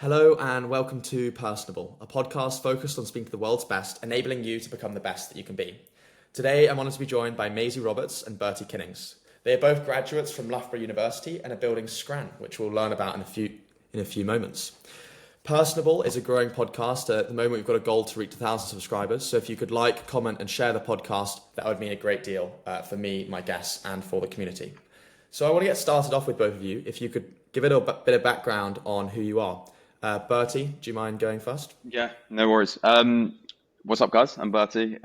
Hello and welcome to Personable, a podcast focused on speaking to the world's best, enabling you to become the best that you can be. Today, I'm honoured to be joined by Maisie Roberts and Bertie Kinnings. They are both graduates from Loughborough University and are building Scran, which we'll learn about in a few moments. Personable is a growing podcast. At the moment, we've got a goal to reach 1,000 subscribers. So if you could like, comment, and share the podcast, that would mean a great deal for me, my guests, and for the community. So I want to get started off with both of you. If you could give it a bit of background on who you are. Bertie, do you mind going first? Yeah, no worries. What's up, guys? I'm Bertie.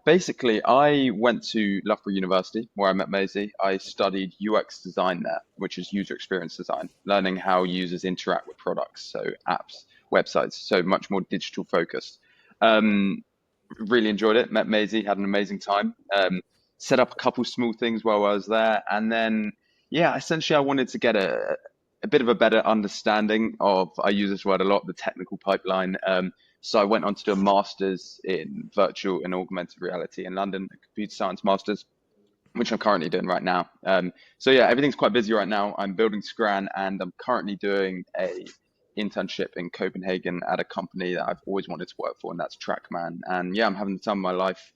Basically, I went to Loughborough University where I met Maisie. I studied UX design there, which is user experience design, learning how users interact with products, so apps, websites, so much more digital focused. Really enjoyed it. Met Maisie, had an amazing time. Set up a couple small things while I was there, and then essentially I wanted to get a bit of a better understanding of, I use this word a lot, the technical pipeline. So I went on to do a master's in virtual and augmented reality in London, a computer science master's, which I'm currently doing right now. Everything's quite busy right now. I'm building Scran and I'm currently doing a internship in Copenhagen at a company that I've always wanted to work for, and that's Trackman. And I'm having the time of my life.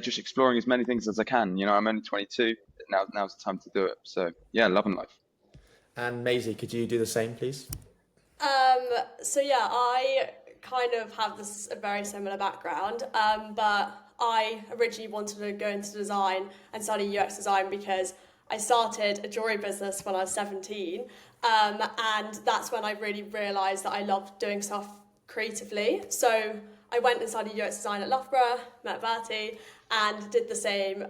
Just exploring as many things as I can. I'm only 22. Now's the time to do it. So loving life. And Maisie, could you do the same, please? I kind of have a very similar background, but I originally wanted to go into design and study UX design because I started a jewelry business when I was 17, and that's when I really realised that I loved doing stuff creatively. So I went and studied UX design at Loughborough, met Bertie, and did the same,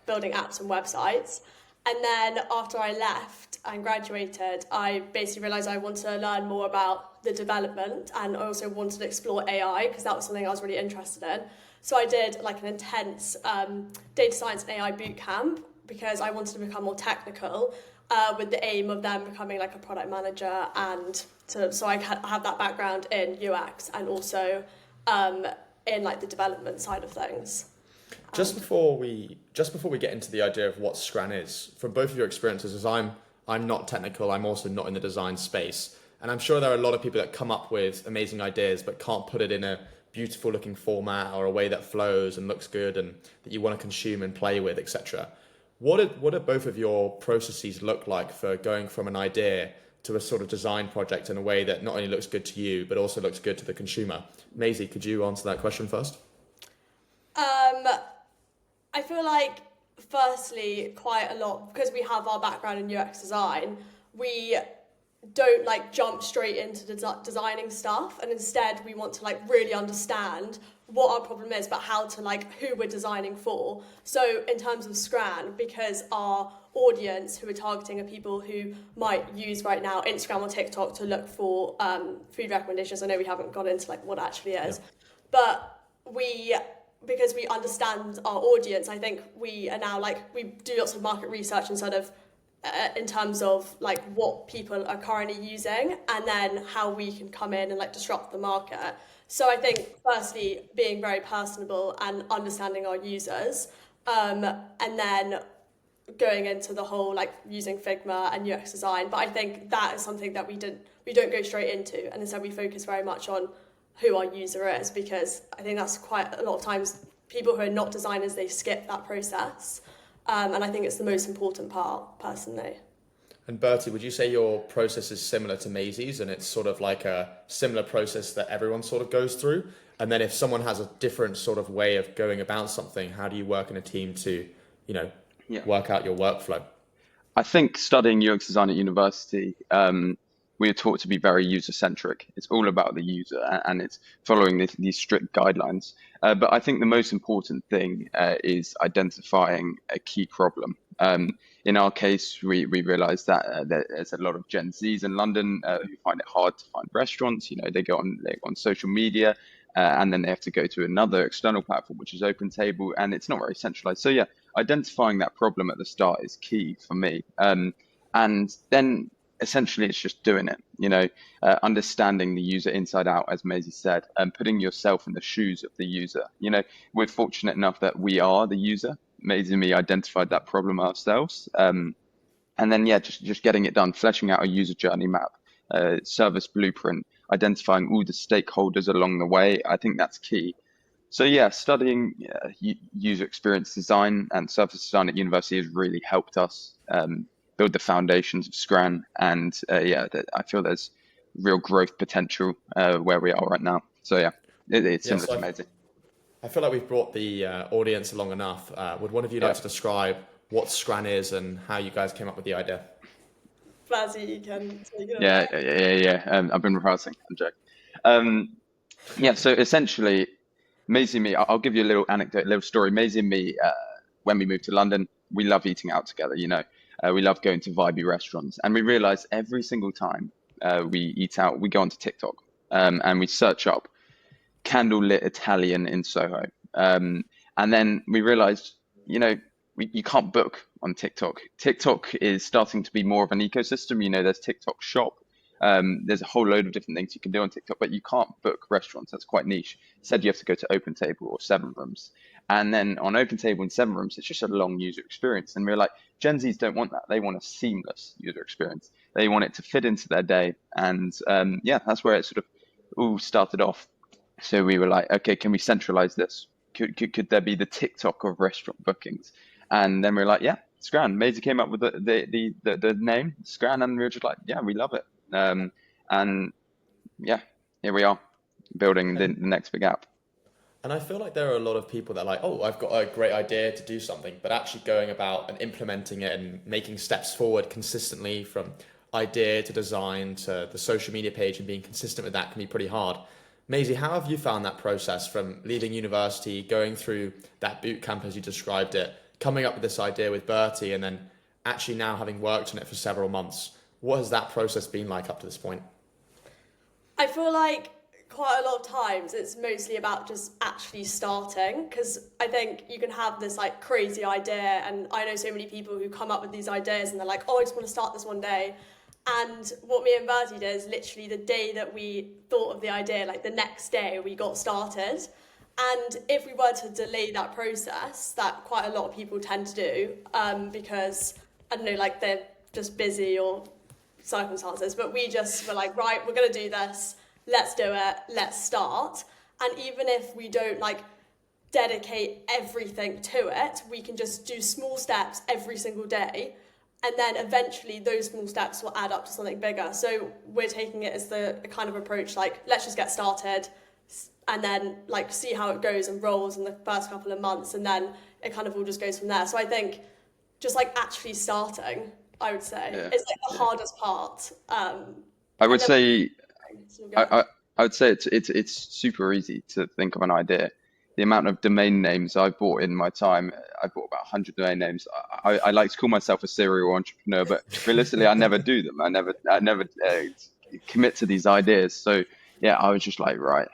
building apps and websites. And then after I left and graduated, I basically realised I wanted to learn more about the development, and I also wanted to explore AI because that was something I was really interested in. So I did an intense data science and AI bootcamp because I wanted to become more technical, with the aim of then becoming a product manager, and so I have that background in UX and also in the development side of things. Just before we get into the idea of what Scran is, from both of your experiences, as I'm not technical, I'm also not in the design space, and I'm sure there are a lot of people that come up with amazing ideas but can't put it in a beautiful looking format or a way that flows and looks good and that you want to consume and play with, etc. What do both of your processes look like for going from an idea to a sort of design project in a way that not only looks good to you but also looks good to the consumer? Maisie, could you answer that question first? I feel like, firstly, quite a lot, because we have our background in UX design, we don't jump straight into designing stuff, and instead we want to really understand what our problem is, but how to who we're designing for. So in terms of Scran, because our audience who we're targeting are people who might use right now Instagram or TikTok to look for food recommendations. I know we haven't got into what it actually is, but because we understand our audience, I think we are now we do lots of market research and sort of in terms of what people are currently using, and then how we can come in and disrupt the market. So I think firstly being very personable and understanding our users, and then going into the whole using Figma and UX design. But I think that is something that we don't go straight into, and instead we focus very much on who our user is, because I think that's quite a lot of times people who are not designers, they skip that process, and I think it's the most important part personally. And Bertie, would you say your process is similar to Maisie's, and it's sort of like a similar process that everyone sort of goes through? And then if someone has a different sort of way of going about something, how do you work in a team to, work out your workflow? I think studying UX design at university, we are taught to be very user-centric. It's all about the user, and it's following these strict guidelines. But I think the most important thing is identifying a key problem. In our case, we realized that there's a lot of Gen Zs in London who find it hard to find restaurants. They go on social media, and then they have to go to another external platform, which is OpenTable, and it's not very centralized. So identifying that problem at the start is key for me. And then essentially it's just doing it, understanding the user inside out, as Maisie said, and putting yourself in the shoes of the user. We're fortunate enough that we are the user. Maisie and me identified that problem ourselves. and then yeah, just getting it done, fleshing out a user journey map, service blueprint, identifying all the stakeholders along the way. I think that's key. So yeah, studying user experience design and service design at university has really helped us build the foundations of Scran. And I feel there's real growth potential where we are right now. So yeah, it's Yeah, similar to Maisie. I feel like we've brought the audience along enough. Would one of you like to describe what Scran is and how you guys came up with the idea? Fazzy, you can take it Yeah. I've been rehearsing. I'm joking. Yeah, so essentially, Maisie and me, I'll give you a little anecdote, a little story. Maisie and me, when we moved to London, we love eating out together, you know. We love going to vibey restaurants. And we realized every single time we eat out, we go onto TikTok and we search up candlelit Italian in Soho. And then we realized, you know, you can't book on TikTok. TikTok is starting to be more of an ecosystem. You know, there's TikTok Shop. There's a whole load of different things you can do on TikTok, but you can't book restaurants. That's quite niche. Said you have to go to OpenTable or Seven Rooms. And then on OpenTable and Seven Rooms, it's just a long user experience. And we're like, Gen Zs don't want that. They want a seamless user experience. They want it to fit into their day. And that's where it sort of all started off. So we were like, okay, can we centralize this? Could there be the TikTok of restaurant bookings? And then we are like, yeah, Scran. Maisie came up with the name Scran, and we were just like, yeah, we love it. And yeah, here we are building the next big app. And I feel like there are a lot of people that are like, oh, I've got a great idea to do something, but actually going about and implementing it and making steps forward consistently from idea to design to the social media page and being consistent with that can be pretty hard. Maisie, how have you found that process from leaving university, going through that boot camp as you described it, coming up with this idea with Bertie, and then actually now having worked on it for several months? What has that process been like up to this point? I feel like quite a lot of times it's mostly about just actually starting, because I think you can have this like crazy idea, and I know so many people who come up with these ideas and they're like, oh, I just want to start this one day. And what me and Bertie did is literally the day that we thought of the idea, like the next day we got started. And if we were to delay that process, that quite a lot of people tend to do, because, I don't know, like they're just busy or circumstances, but we just were like, right, we're going to do this, let's do it, let's start. And even if we don't like dedicate everything to it, we can just do small steps every single day. And then eventually those small steps will add up to something bigger. So we're taking it as the kind of approach, like, let's just get started and then like see how it goes and rolls in the first couple of months. And then it kind of all just goes from there. So I think just like actually starting, I would say, is like the hardest part. I would say it's super easy to think of an idea. The amount of domain names I've bought in my time, I bought about 100 domain names. I like to call myself a serial entrepreneur, but realistically, I never do them. I never commit to these ideas. So yeah, I was just like, right,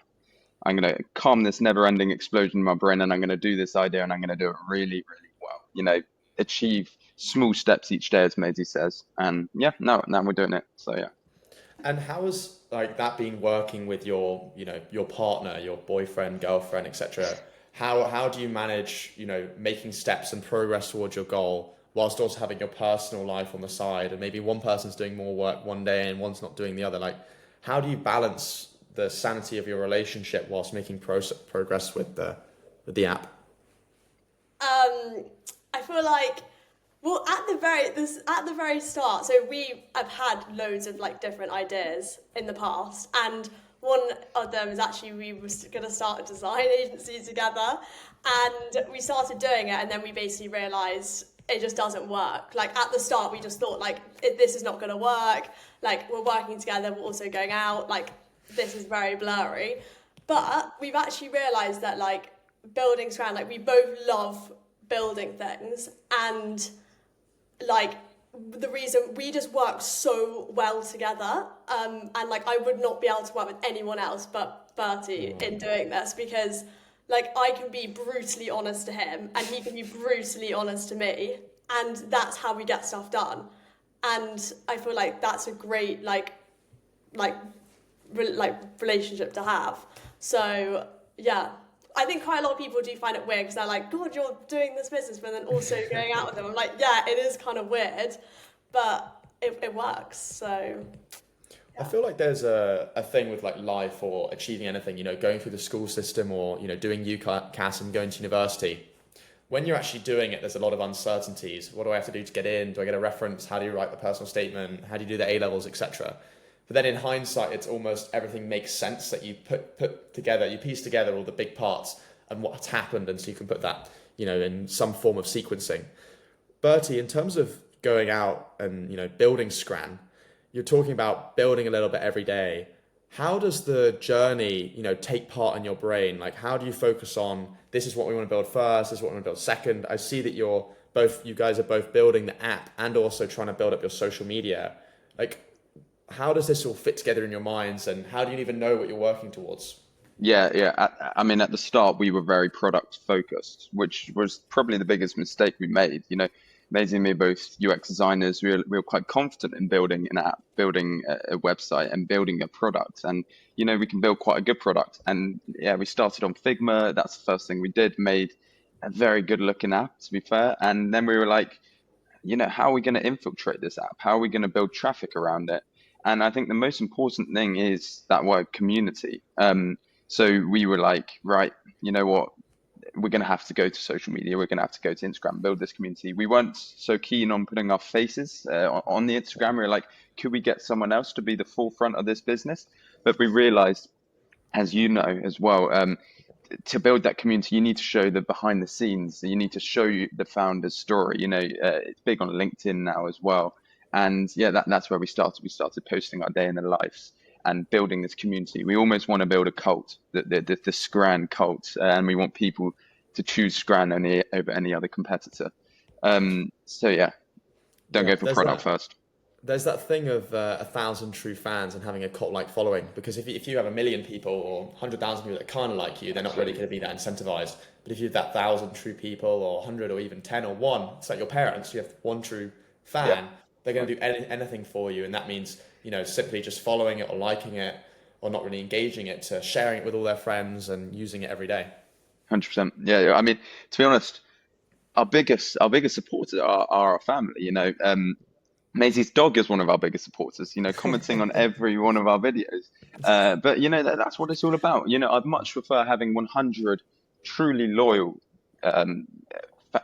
I'm going to calm this never-ending explosion in my brain, and I'm going to do this idea, and I'm going to do it really, really well. You know, achieve small steps each day, as Maisie says. And yeah, now we're doing it. So yeah. And how has like that been working with your, you know, your partner, your boyfriend, girlfriend, etc.? How do you manage, you know, making steps and progress towards your goal whilst also having your personal life on the side, and maybe one person's doing more work one day and one's not doing the other? Like, how do you balance the sanity of your relationship whilst making progress with the app? I feel like, well, at the very start, so we have had loads of like different ideas in the past, and one of them is actually we were going to start a design agency together, and we started doing it, and then we basically realised it just doesn't work. Like at the start, we just thought like this is not going to work. Like we're working together, we're also going out. Like this is very blurry, but we've actually realised that like building Scran, like we both love building things, and like the reason we just work so well together, and like I would not be able to work with anyone else but Bertie in doing this, because like I can be brutally honest to him and he can be brutally honest to me, and that's how we get stuff done. And I feel like that's a great like relationship to have. So yeah, I think quite a lot of people do find it weird because they're like, God, you're doing this business, but then also going out with them. I'm like, yeah, it is kind of weird. but it works. So I feel like there's a thing with like life or achieving anything, going through the school system or, doing UCAS and going to university. When you're actually doing it, there's a lot of uncertainties. What do I have to do to get in? Do I get a reference? How do you write the personal statement? How do you do the A-levels, etc.? But then in hindsight, it's almost everything makes sense that you put together, you piece together all the big parts and what's happened, and so you can put that, in some form of sequencing. Bertie, in terms of going out and, building Scran, you're talking about building a little bit every day. How does the journey, take part in your brain? Like, how do you focus on, this is what we want to build first, this is what we want to build second? I see that you guys are both building the app and also trying to build up your social media. Like, how does this all fit together in your minds, and how do you even know what you're working towards? Yeah. I mean, at the start, we were very product focused, which was probably the biggest mistake we made. Maisie and me, both UX designers, we were quite confident in building an app, building a website, and building a product. And, we can build quite a good product. And yeah, we started on Figma. That's the first thing we did, made a very good looking app, to be fair. And then we were like, how are we going to infiltrate this app? How are we going to build traffic around it? And I think the most important thing is that word community. So we were like, right, you know what? We're going to have to go to social media. We're going to have to go to Instagram, build this community. We weren't so keen on putting our faces on the Instagram. We were like, could we get someone else to be the forefront of this business? But we realized, as you know as well, to build that community, you need to show the behind the scenes. You need to show the founder's story. It's big on LinkedIn now as well. And yeah, that's where we started. We started posting our day in the lives and building this community. We almost want to build a cult, the Scran cult, and we want people to choose Scran over any other competitor. So yeah, don't go for product first. There's that thing of 1,000 true fans and having a cult-like following, because if you have 1 million people or 100,000 people that kind of like you, they're not really going to be that incentivized. But if you have that 1,000 true people or 100 or even 10 or 1, it's like your parents, you have one true fan. Yeah. They're going to do anything for you, and that means simply just following it or liking it or not really engaging it, to sharing it with all their friends and using it every day. 100%. Yeah, I mean, to be honest, our biggest supporters are our family. Maisie's dog is one of our biggest supporters, commenting on every one of our videos. But that's what it's all about. I'd much prefer having 100 truly loyal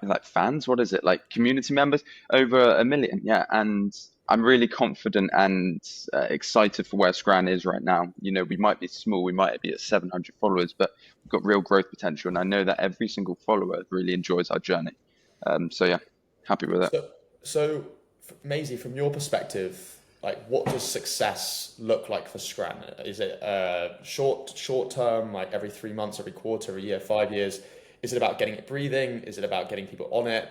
like fans, what is it, like community members, over 1 million. Yeah, and I'm really confident and excited for where Scran is right now. We might be small, we might be at 700 followers, but we've got real growth potential, and I know that every single follower really enjoys our journey. So yeah, happy with it. So Maisie, from your perspective, like, what does success look like for Scran? Is it short term, like every 3 months, every quarter, a year, 5 years? Is it about getting it breathing? Is it about getting people on it?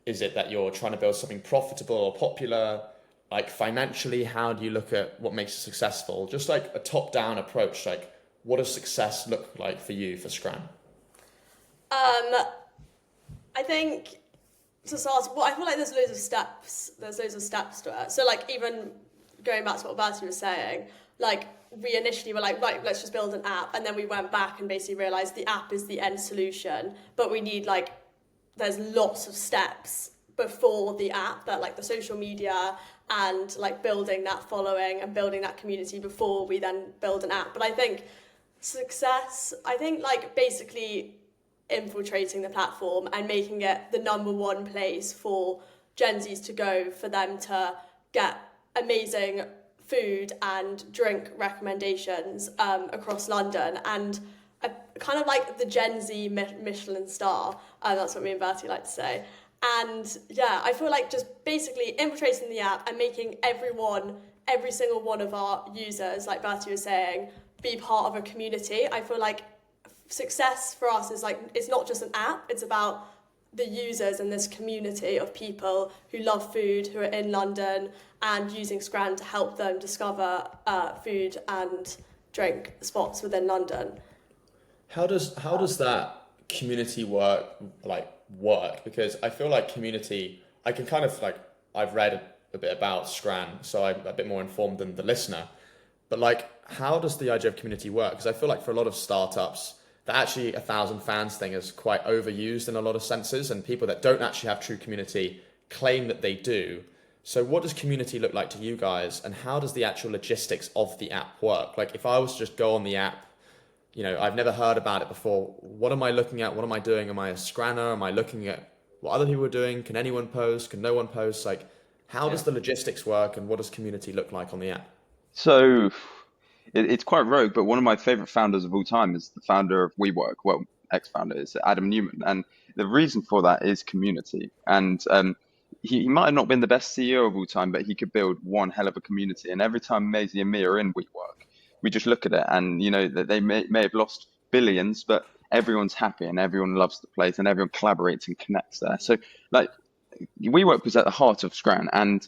Is it that you're trying to build something profitable or popular? Like, financially, how do you look at what makes it successful? Just like a top-down approach, like, what does success look like for you, for Scran? I think to start, I feel like there's loads of steps. There's loads of steps to it. So like, even going back to what Bertie was saying, like, we initially were like, right, let's just build an app, and then we went back and basically realized the app is the end solution, but we need there's lots of steps before the app, that like the social media and like building that following and building that community before we then build an app. But I think success, like basically infiltrating the platform and making it the #1 place for Gen Zs to go, for them to get amazing food and drink recommendations across London, and kind of like the Gen Z Michelin star. That's what me and Bertie like to say. And yeah, I feel like just basically infiltrating the app and making every single one of our users, like Bertie was saying, be part of a community. I feel like success for us is like, it's not just an app, it's about the users and this community of people who love food, who are in London, and using Scran to help them discover food and drink spots within London. How does that community work? Because I feel like community, I can kind of I've read a bit about Scran, so I'm a bit more informed than the listener. But like, how does the idea of community work? Because I feel like for a lot of startups, that actually 1,000 fans thing is quite overused in a lot of senses, and people that don't actually have true community claim that they do. So what does community look like to you guys, and how does the actual logistics of the app work? Like if I was to just go on the app, I've never heard about it before. What am I looking at? What am I doing? Am I a scranner? Am I looking at what other people are doing? Can anyone post? Can no one post? Like, how does the logistics work, and what does community look like on the app? So it's quite rogue, but one of my favorite founders of all time is the founder of WeWork. Well, ex-founder is Adam Newman, and the reason for that is community. And he might have not been the best CEO of all time, but he could build one hell of a community. And every time Maisie and me are in WeWork, we just look at it, and that they may have lost billions, but everyone's happy and everyone loves the place and everyone collaborates and connects there. So like WeWork was at the heart of Scran, and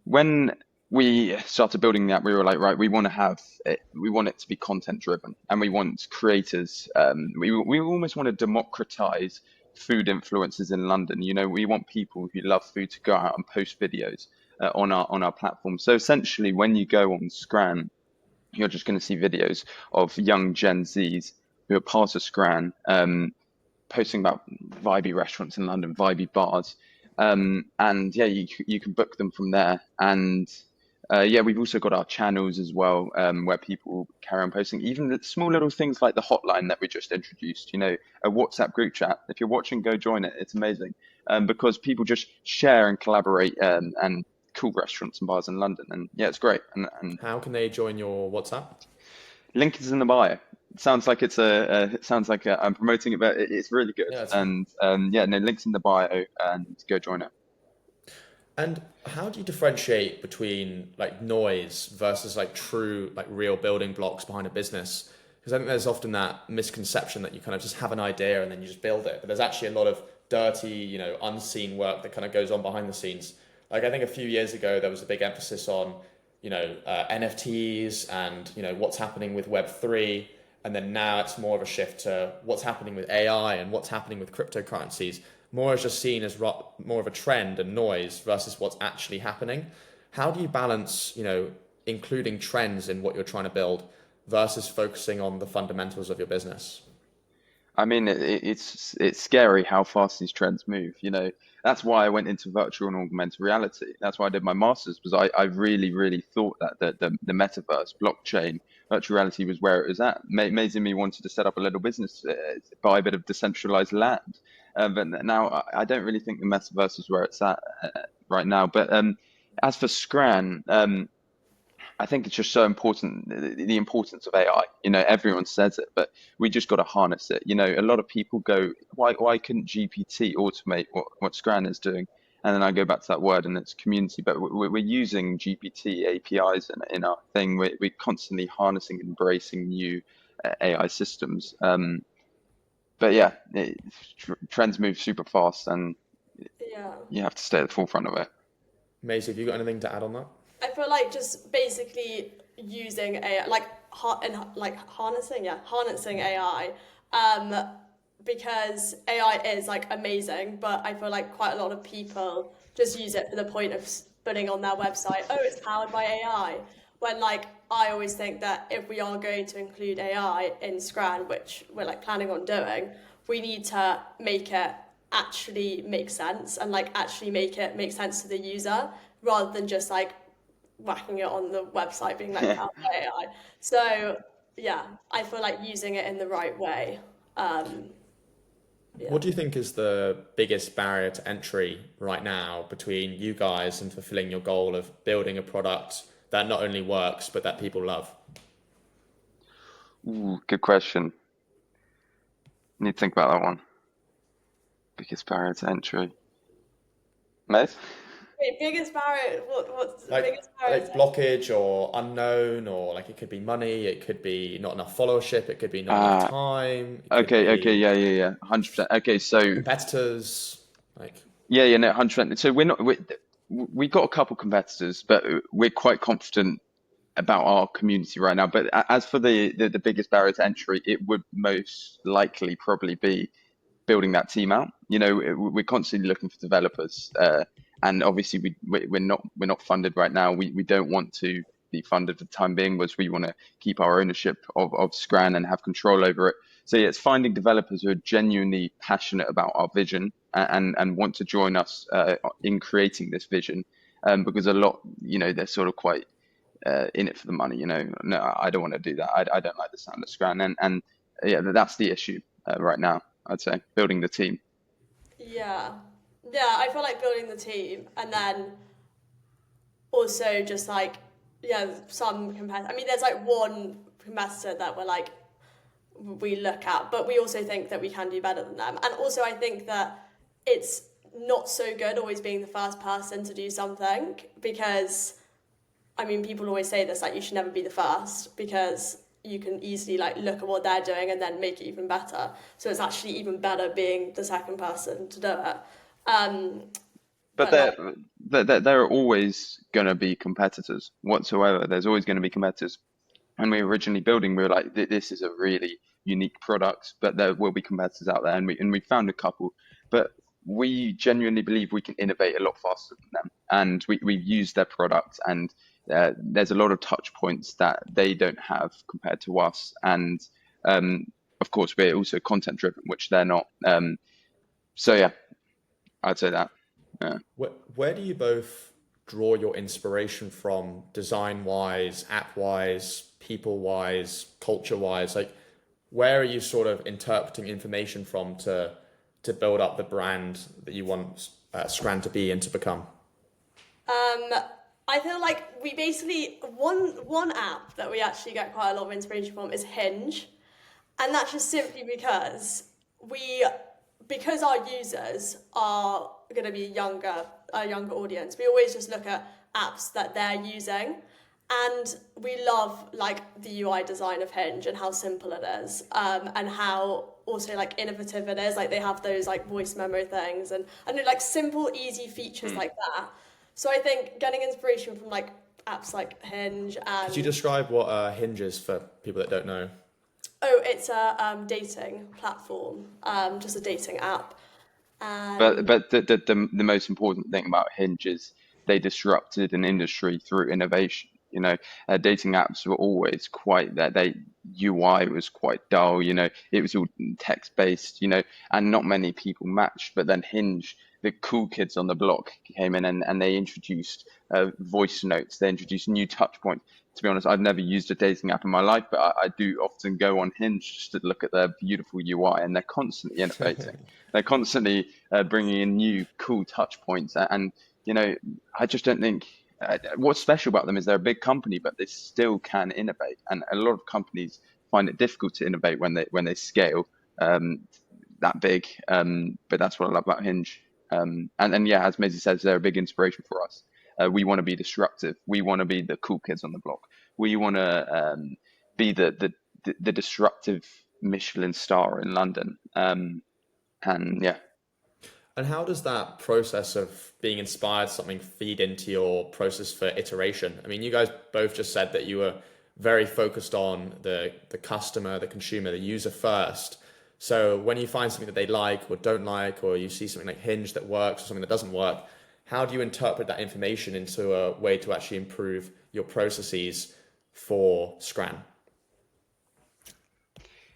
when we started building the app, we were like, right, we want it to be content driven, and we want creators. We almost want to democratize food influencers in London. We want people who love food to go out and post videos on our platform. So essentially, when you go on Scran, you're just going to see videos of young Gen Zs who are part of Scran, posting about vibey restaurants in London, vibey bars. And yeah, you can book them from there. And yeah, we've also got our channels as well, where people carry on posting, even the small little things like the hotline that we just introduced, a WhatsApp group chat. If you're watching, go join it. It's amazing, because people just share and collaborate, and cool restaurants and bars in London. And yeah, it's great. And How can they join your WhatsApp? link is in the bio. It sounds like I'm promoting it, but it's really good. Yeah, And yeah, no, links in the bio, and go join it. And how do you differentiate between like noise versus like true, like real building blocks behind a business? Because I think there's often that misconception that you kind of just have an idea and then you just build it. But there's actually a lot of dirty, unseen work that kind of goes on behind the scenes. Like I think a few years ago, there was a big emphasis on, NFTs and, what's happening with Web3. And then now it's more of a shift to what's happening with AI and what's happening with cryptocurrencies. More is just seen as more of a trend and noise versus what's actually happening. How do you balance, including trends in what you're trying to build versus focusing on the fundamentals of your business? I mean, it's scary how fast these trends move. That's why I went into virtual and augmented reality. That's why I did my master's, because I really, really thought that the metaverse, blockchain, virtual reality was where it was at. Maisie and me wanted to set up a little business, buy a bit of decentralized land. But now I don't really think the metaverse is where it's at right now. But as for Scran, I think it's just so important, the importance of AI. Everyone says it, but we just got to harness it. A lot of people go, why couldn't GPT automate what Scran is doing? And then I go back to that word, and it's community. But we're using GPT APIs in our thing. We're constantly harnessing, embracing new AI systems. But yeah, trends move super fast, and Yeah. you have to stay at the forefront of it. Maisie, have you got anything to add on that? I feel like just basically using AI, harnessing AI, because AI is like amazing, but I feel like quite a lot of people just use it for the point of putting on their website, oh, it's powered by AI. When like I always think that if we are going to include AI in Scran, which we're like planning on doing, we need to make it actually make sense and like actually make it make sense to the user rather than just like whacking it on the website being like powered by AI. So yeah, I feel like using it in the right way. Yeah. What do you think is the biggest barrier to entry right now between you guys and fulfilling your goal of building a product that not only works, but that people love? Ooh, good question. Need to think about that one. Biggest barrier to entry. Mate? Wait, biggest barrier, what's the Like, biggest barrier like to blockage or unknown, or like it could be money, it could be not enough followership, it could be not enough time, it could Okay, be yeah, 100%. Okay, so competitors, like yeah, no, 100%. So we've got a couple competitors, but we're quite confident about our community right now. But as for the biggest barrier to entry, it would most likely probably be building that team out. We're constantly looking for developers, and obviously we're not funded right now. We don't want to be funded for the time being, because we want to keep our ownership of Scran and have control over it. So yeah, it's finding developers who are genuinely passionate about our vision and want to join us in creating this vision. because a lot, they're sort of quite in it for the money. No, I don't want to do that. I don't like the sound of Scran, and yeah, that's the issue right now. I'd say building the team. Yeah. Yeah, I feel like building the team, and then also just like, yeah, some competitor. I mean, there's like one competitor that we look at, but we also think that we can do better than them. And also I think that it's not so good always being the first person to do something, because I mean, people always say this, like, you should never be the first, because you can easily like look at what they're doing and then make it even better. So it's actually even better being the second person to do it. But there are always going to be competitors whatsoever. There's always going to be competitors. When we were originally building, we were like, this is a really unique product, but there will be competitors out there, and we found a couple. But we genuinely believe we can innovate a lot faster than them, and we've used their product, and there's a lot of touch points that they don't have compared to us, and of course we're also content driven, which they're not. So yeah, I'd say that. Yeah. Where do you both draw your inspiration from, design wise, app wise, people wise, culture wise? Like, where are you sort of interpreting information from to build up the brand that you want Scran to be and to become? I feel like we basically, one app that we actually get quite a lot of inspiration from is Hinge, and that's just simply because our users are going to be a younger audience. We always just look at apps that they're using, and we love like the UI design of Hinge and how simple it is, and how also like innovative it is. Like they have those like voice memo things, and like simple, easy features like that. So I think getting inspiration from like apps like Hinge and... Could you describe what Hinge is for people that don't know? Oh, it's a dating platform, just a dating app. And... But the most important thing about Hinge is they disrupted an industry through innovation. Dating apps were always quite that. UI was quite dull. It was all text based. And not many people matched. But then Hinge, the cool kids on the block came in, and they introduced voice notes. They introduced new touch points. To be honest, I've never used a dating app in my life, but I do often go on Hinge just to look at their beautiful UI, and they're constantly innovating. They're constantly bringing in new cool touch points, and I just don't think what's special about them is they're a big company, but they still can innovate, and a lot of companies find it difficult to innovate when they scale that big. But that's what I love about Hinge. And yeah, as Maisie says, they're a big inspiration for us. We want to be disruptive. We want to be the cool kids on the block. We want to be the disruptive Michelin star in London. And yeah. And how does that process of being inspired something feed into your process for iteration? I mean, you guys both just said that you were very focused on the customer, the consumer, the user first. So when you find something that they like or don't like, or you see something like Hinge that works or something that doesn't work, how do you interpret that information into a way to actually improve your processes for Scran?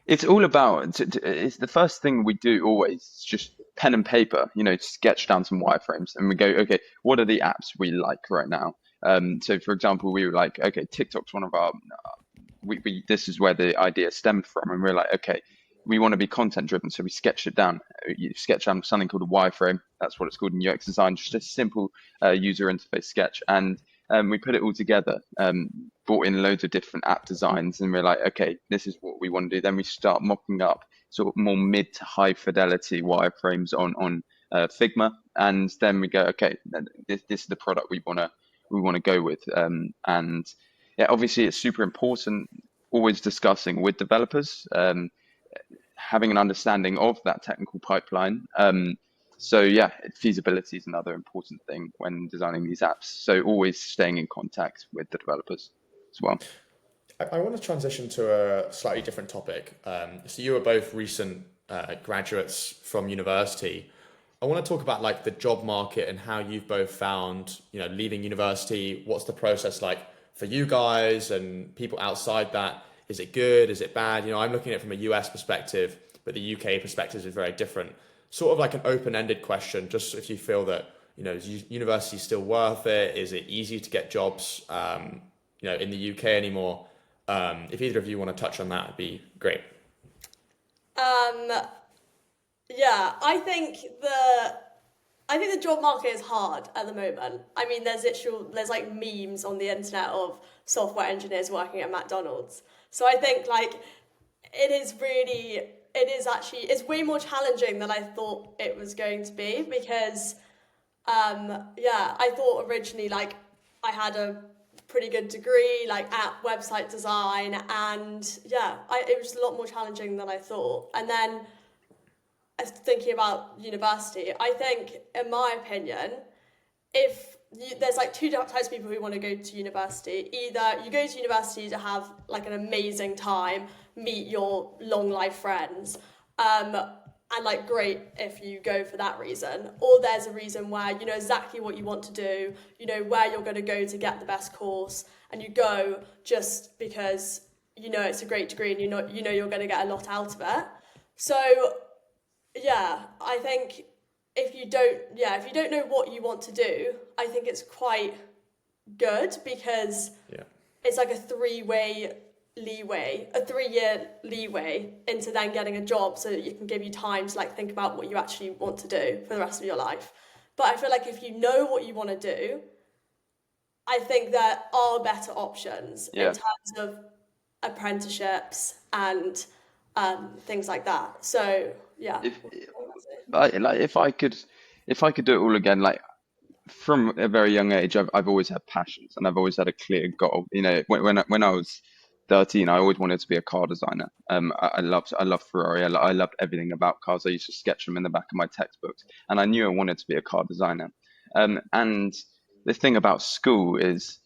It's all about, it's the first thing we do always, just pen and paper, sketch down some wireframes, and we go, okay, what are the apps we like right now? So for example, we were like, okay, TikTok's one of our, this is where the idea stemmed from. And we're like, okay, we want to be content driven. So we sketched it down. You sketch down something called a wireframe. That's what it's called in UX design, just a simple user interface sketch. And we put it all together, brought in loads of different app designs, and we're like, okay, this is what we want to do. Then we start mocking up sort of more mid to high fidelity wireframes on Figma, and then we go, okay, this is the product we want to go with. And yeah, obviously it's super important always discussing with developers, having an understanding of that technical pipeline. So yeah, feasibility is another important thing when designing these apps. So always staying in contact with the developers as well. I want to transition to a slightly different topic. So you are both recent graduates from university. I want to talk about like the job market and how you've both found, leaving university. What's the process like for you guys and people outside that? Is it good? Is it bad? I'm looking at it from a US perspective, but the UK perspective is very different. Sort of like an open-ended question, just if you feel that, Is university still worth it? Is it easy to get jobs, in the UK anymore? If either of you want to touch on that, it'd be great. Yeah, I think the job market is hard at the moment. I mean, there's like memes on the internet of software engineers working at McDonald's. So I think like it's way more challenging than I thought it was going to be because I thought originally like I had a pretty good degree like at website design, and it was a lot more challenging than I thought. And then thinking about university, I think, in my opinion, there's like two types of people who want to go to university. Either you go to university to have like an amazing time, meet your long life friends, and like great if you go for that reason. Or there's a reason where you know exactly what you want to do, you know where you're going to go to get the best course, and you go just because you know it's a great degree and you know you're going to get a lot out of it. So yeah, I think if you don't know what you want to do, I think it's quite good because it's like a 3-year leeway into then getting a job, so that you can give you time to like think about what you actually want to do for the rest of your life. But I feel like if you know what you want to do, I think there are better options in terms of apprenticeships and things like that. So yeah. If I could do it all again, like from a very young age, I've always had passions and I've always had a clear goal. When I was 13, I always wanted to be a car designer. I loved Ferrari. I loved everything about cars. I used to sketch them in the back of my textbooks, and I knew I wanted to be a car designer. And the thing about school is,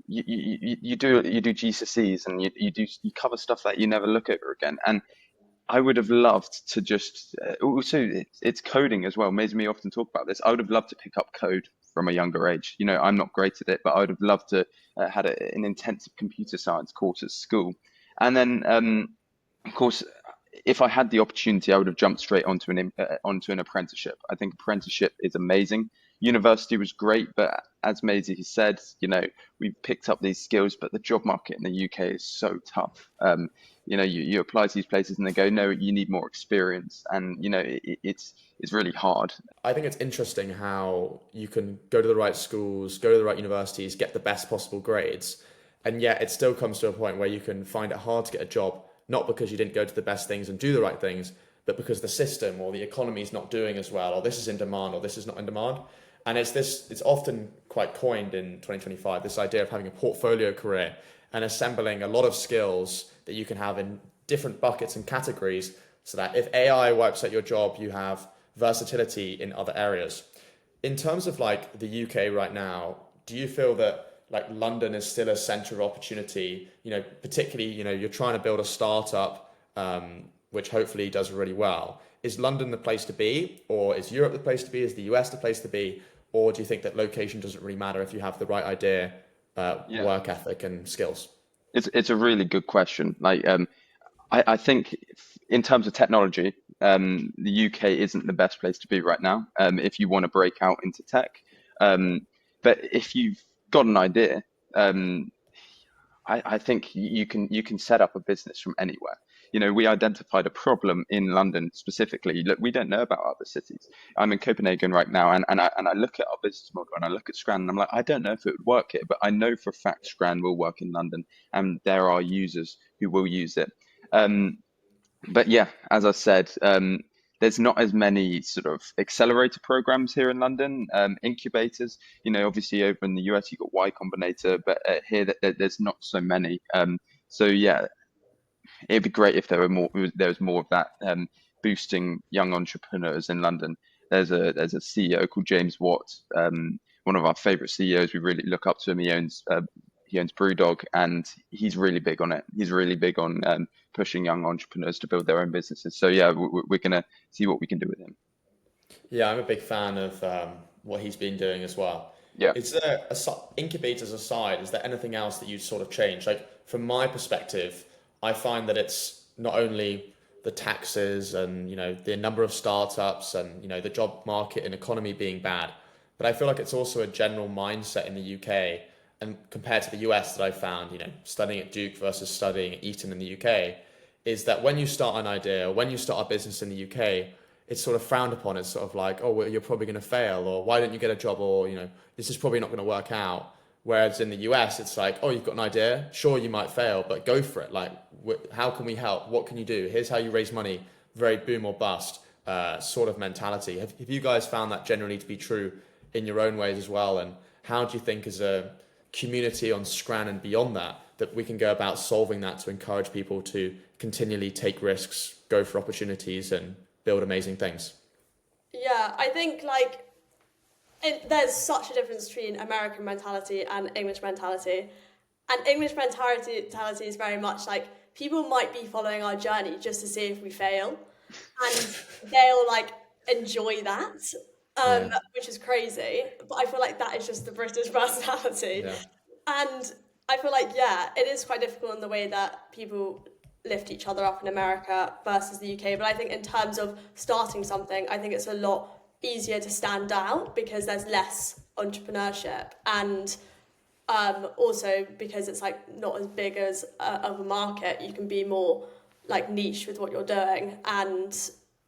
you do GCSEs and you cover stuff that you never look over again. And I would have loved to just also it's coding as well. Maisie and me often talk about this. I would have loved to pick up code from a younger age. I'm not great at it, but I would have loved to had an intensive computer science course at school. And then, of course, if I had the opportunity, I would have jumped straight onto an apprenticeship. I think apprenticeship is amazing. University was great, but as Maisie said, we picked up these skills, but the job market in the UK is so tough. You apply to these places and they go, no, you need more experience, and it's really hard. I think it's interesting how you can go to the right schools, go to the right universities, get the best possible grades, and yet it still comes to a point where you can find it hard to get a job, not because you didn't go to the best things and do the right things, but because the system or the economy is not doing as well, or this is in demand, or this is not in demand. And it's often quite coined in 2025, this idea of having a portfolio career and assembling a lot of skills that you can have in different buckets and categories, so that if AI wipes out your job, you have versatility in other areas. In terms of like the UK right now, do you feel that like London is still a center of opportunity? Particularly, you're trying to build a startup, which hopefully does really well. Is London the place to be, or is Europe the place to be? Is the US the place to be? Or do you think that location doesn't really matter if you have the right idea, work ethic and skills? It's a really good question. I think in terms of technology, the UK isn't the best place to be right now, if you want to break out into tech. But if you've got an idea, I think you can set up a business from anywhere. We identified a problem in London specifically. Look, we don't know about other cities. I'm in Copenhagen right now, and I look at our business model and I look at Scran, and I'm like, I don't know if it would work here, but I know for a fact Scran will work in London, and there are users who will use it. But yeah, as I said, there's not as many sort of accelerator programs here in London, incubators. Obviously over in the US you've got Y Combinator, but here there's not so many. So yeah, it'd be great if there was more of that, boosting young entrepreneurs in London. There's a CEO called James Watt, one of our favorite CEOs. We really look up to him. He owns Brewdog, and he's really big on it. He's really big on pushing young entrepreneurs to build their own businesses. So yeah, we're gonna see what we can do with him. Yeah, I'm a big fan of what he's been doing as well. Yeah. Is there, incubators aside, is there anything else that you'd sort of change? Like from my perspective, I find that it's not only the taxes and, the number of startups and, the job market and economy being bad. But I feel like it's also a general mindset in the UK and compared to the US that I found, studying at Duke versus studying at Eton in the UK, is that when you start an idea or when you start a business in the UK, it's sort of frowned upon. It's sort of like, oh, well, you're probably going to fail, or why don't you get a job, or, this is probably not going to work out. Whereas in the US, it's like, oh, you've got an idea. Sure, you might fail, but go for it. Like, how can we help? What can you do? Here's how you raise money. Very boom or bust sort of mentality. Have you guys found that generally to be true in your own ways as well? And how do you think as a community on Scran and beyond that we can go about solving that to encourage people to continually take risks, go for opportunities and build amazing things? Yeah, I think there's such a difference between American mentality and English mentality. And English mentality is very much like people might be following our journey just to see if we fail. And they'll enjoy that, which is crazy. But I feel like that is just the British personality. Yeah. And I feel like, it is quite difficult in the way that people lift each other up in America versus the UK. But I think in terms of starting something, I think it's a lot easier to stand out because there's less entrepreneurship, and also because it's not as big as of a market, you can be more niche with what you're doing. And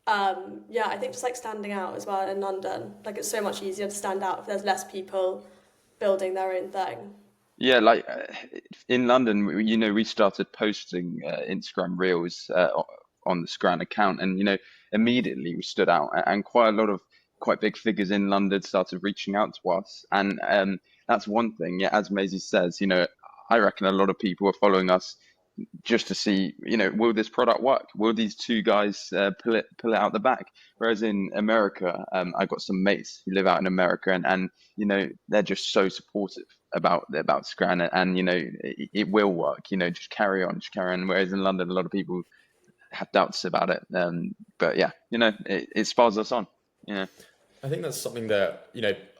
I think just standing out as well in London, it's so much easier to stand out if there's less people building their own thing. Yeah, in London, we started posting Instagram reels on the Scran account, and immediately we stood out, and quite a lot of quite big figures in London started reaching out to us, and that's one thing. Yeah, as Maisie says, I reckon a lot of people are following us just to see, will this product work? Will these two guys pull it out the back? Whereas in America, I got some mates who live out in America, and they're just so supportive about Scran, and it will work. Just carry on. Whereas in London, a lot of people have doubts about it. But yeah, it spurs us on. Yeah. I think that's something that,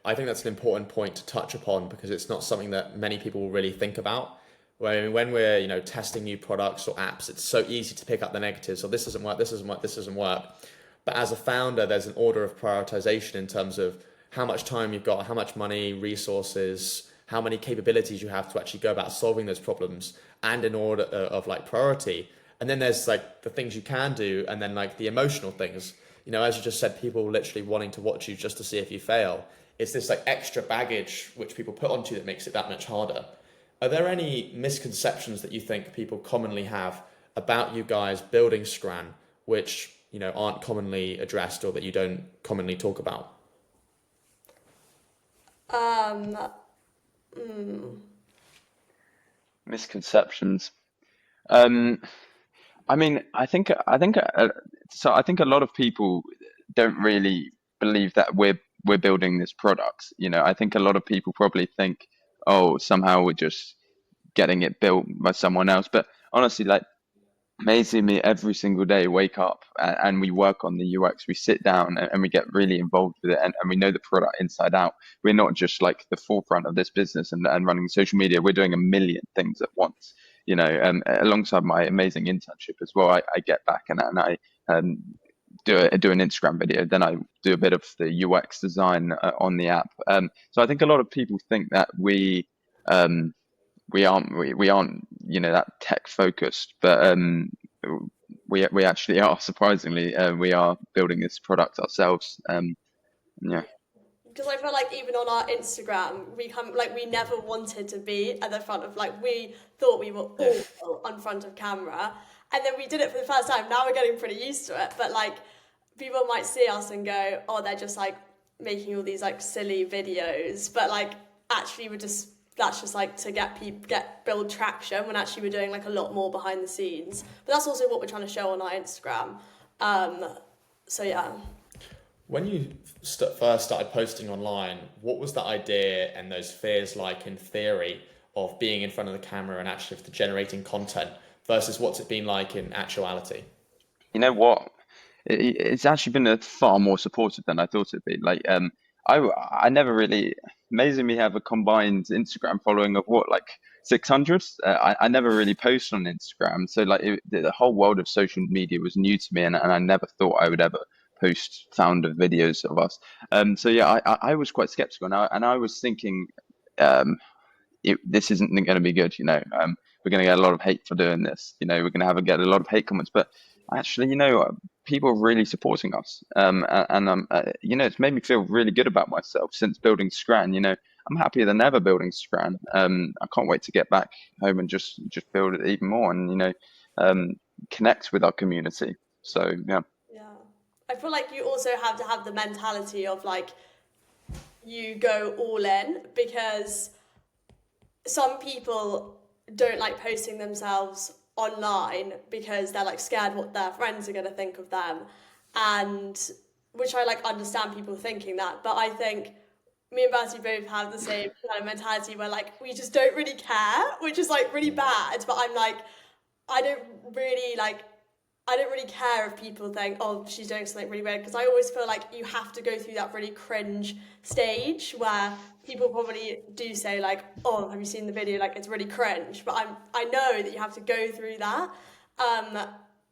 I think that's an important point to touch upon because it's not something that many people will really think about. When we're, testing new products or apps, it's so easy to pick up the negatives. So this doesn't work, this doesn't work. But as a founder, there's an order of prioritization in terms of how much time you've got, how much money, resources, how many capabilities you have to actually go about solving those problems, and in order of priority. And then there's the things you can do, and then the emotional things. As you just said, people literally wanting to watch you just to see if you fail. It's this extra baggage which people put onto you that makes it that much harder. Are there any misconceptions that you think people commonly have about you guys building Scran, which aren't commonly addressed or that you don't commonly talk about? Misconceptions. I mean, I think a lot of people don't really believe that we're building this product. I think a lot of people probably think, oh, somehow we're just getting it built by someone else. But honestly, Maisie and me every single day wake up and we work on the UX. We sit down and we get really involved with it, and we know the product inside out. We're not just the forefront of this business and running social media. We're doing a million things at once. Alongside my amazing internship as well, I get back and I do an Instagram video. Then I do a bit of the UX design on the app. So I think a lot of people think that we aren't that tech focused, but we actually are. Surprisingly, we are building this product ourselves. Yeah. Because I feel even on our Instagram, we never wanted to be at the front of we thought we were awful on front of camera, and then we did it for the first time. Now we're getting pretty used to it, but people might see us and go, oh, they're just making all these silly videos, but actually that's just to build traction, when actually we're doing a lot more behind the scenes. But that's also what we're trying to show on our Instagram. So yeah. When you first started posting online, what was the idea and those fears in theory of being in front of the camera and actually generating content versus what's it been like in actuality? You know what? It's actually been far more supportive than I thought it'd be. I never really, Maisie and me have a combined Instagram following of what, like 600. I never really post on Instagram, so like the whole world of social media was new to me, and I never thought I would ever post founder videos of us. So yeah, I was quite skeptical, and I was thinking, um, this isn't going to be good. We're going to get a lot of hate for doing this. We're going to get a lot of hate comments. But actually, people are really supporting us. It's made me feel really good about myself since building Scran. I'm happier than ever building Scran. I can't wait to get back home and just build it even more, and connect with our community. So yeah. Yeah. I feel like you also have to have the mentality of like, you go all in, because some people don't like posting themselves online because they're like scared what their friends are going to think of them, and which I like understand people thinking that, but I think me and Bertie both have the same kind of mentality where like we just don't really care, which is like really bad, but I'm like, I don't really like I don't really care if people think, oh, she's doing something really weird, because I always feel like you have to go through that really cringe stage where people probably do say like, oh, have you seen the video? Like, it's really cringe. But I know that you have to go through that.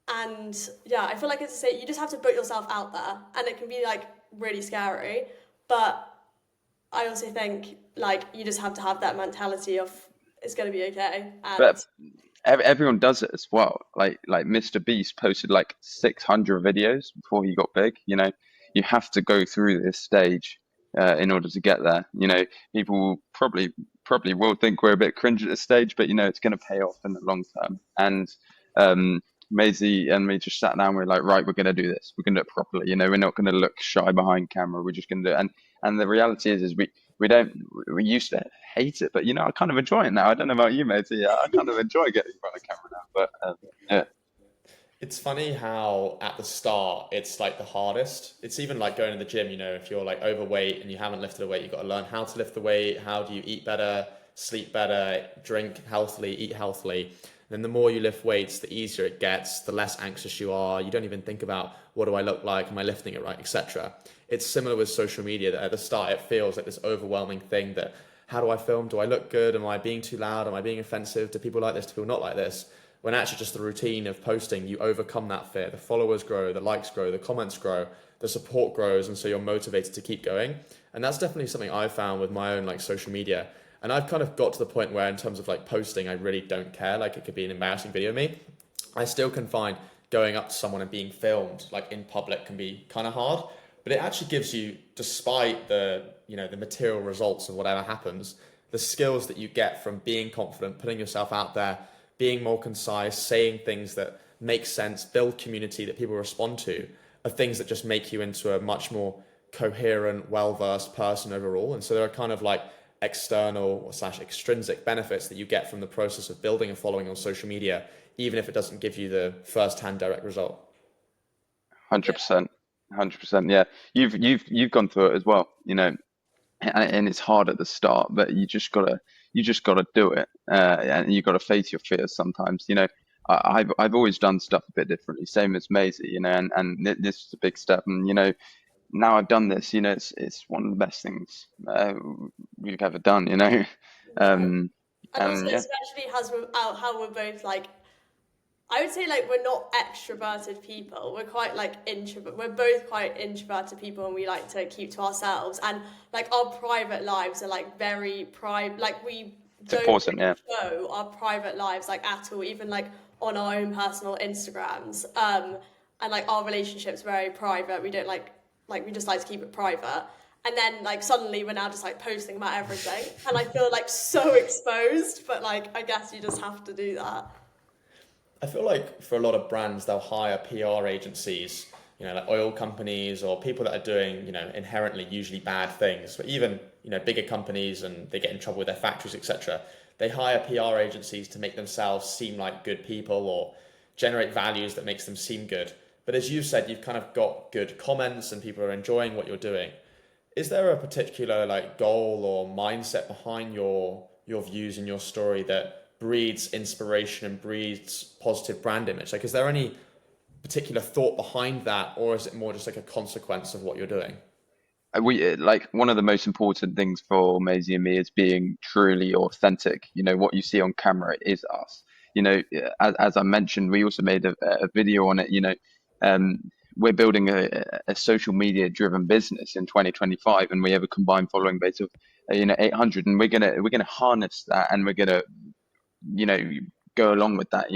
And yeah, I feel like it's you just have to put yourself out there, and it can be like really scary. But I also think like you just have to have that mentality of it's going to be okay. And But everyone does it as well. Like Mr. Beast posted like 600 videos before he got big. You have to go through this stage in order to get there. People probably will think we're a bit cringe at this stage, but it's going to pay off in the long term. And Maisie and me just sat down. We're like, right, we're going to do this. We're going to do it properly. We're not going to look shy behind camera. We're just going to do it. And the reality is we used to hate it, but I kind of enjoy it now. I don't know about you, Maisie. Yeah, I kind of enjoy getting in front of camera now. But yeah. It's funny how at the start it's like the hardest. It's even like going to the gym, if you're like overweight and you haven't lifted a weight, you've got to learn how to lift the weight. How do you eat better, sleep better, drink healthily, eat healthily? Then the more you lift weights, the easier it gets, the less anxious you are. You don't even think about what do I look like? Am I lifting it right, etc. It's similar with social media, that at the start it feels like this overwhelming thing that how do I film? Do I look good? Am I being too loud? Am I being offensive? Do people like this? Do people not like this? When actually just the routine of posting, you overcome that fear. The followers grow, the likes grow, the comments grow, the support grows, and so you're motivated to keep going. And that's definitely something I found with my own like social media. And I've kind of got to the point where in terms of like posting, I really don't care. Like it could be an embarrassing video of me. I still can find going up to someone and being filmed like in public can be kind of hard, but it actually gives you, despite the the material results of whatever happens, the skills that you get from being confident, putting yourself out there, being more concise, saying things that make sense, build community that people respond to, are things that just make you into a much more coherent, well-versed person overall. And so there are kind of like external / extrinsic benefits that you get from the process of building a following on social media, even if it doesn't give you the first-hand direct result. 100%, 100%. Yeah, you've gone through it as well. And it's hard at the start, but you just gotta do it, and you gotta face your fears sometimes. I've always done stuff a bit differently, same as Maisie. This is a big step, and now I've done this. It's one of the best things we've ever done. Um, and also and yeah, especially how we're both like, I would say like we're not extroverted people. We're quite like introvert. We're both quite introverted people, and we like to keep to ourselves. And like our private lives are like very private. Like we it's don't important. Yeah, show our private lives like at all, even like on our own personal Instagrams. And like our relationship's very private. We don't like we just like to keep it private. And then like suddenly we're now just like posting about everything, and I feel like so exposed. But like I guess you just have to do that. I feel like for a lot of brands, they'll hire PR agencies, like oil companies or people that are doing, inherently usually bad things. But even, bigger companies, and they get in trouble with their factories, etc. They hire PR agencies to make themselves seem like good people or generate values that makes them seem good. But as you said, you've kind of got good comments and people are enjoying what you're doing. Is there a particular like goal or mindset behind your views and your story that breeds inspiration and breeds positive brand image? Like, is there any particular thought behind that, or is it more just like a consequence of what you're doing? We like one of the most important things for Maisie and me is being truly authentic. What you see on camera is us. As I mentioned, we also made a video on it. Um, we're building a social media driven business in 2025, and we have a combined following base of 800, and we're gonna harness that, and we're gonna you know go along with that.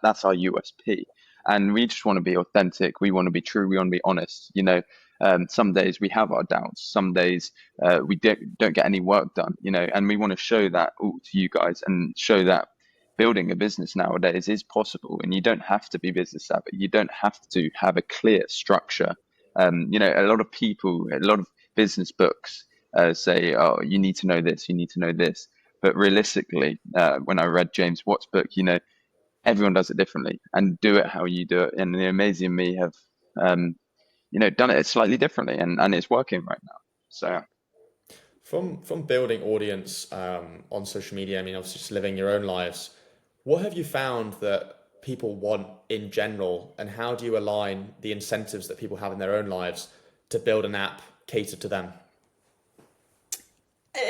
That's our USP, and we just want to be authentic. We want to be true. We want to be honest. Some days we have our doubts. Some days we don't get any work done. And we want to show that all to you guys and show that building a business nowadays is possible, and you don't have to be business savvy. You don't have to have a clear structure. A lot of people, a lot of business books say, "Oh, you need to know this. You need to know this." But realistically, when I read James Watt's book, everyone does it differently, and do it how you do it. And the Amazing Me have, done it slightly differently, and it's working right now. So From building audience on social media, I mean, obviously just living your own lives, what have you found that people want in general, and how do you align the incentives that people have in their own lives to build an app catered to them?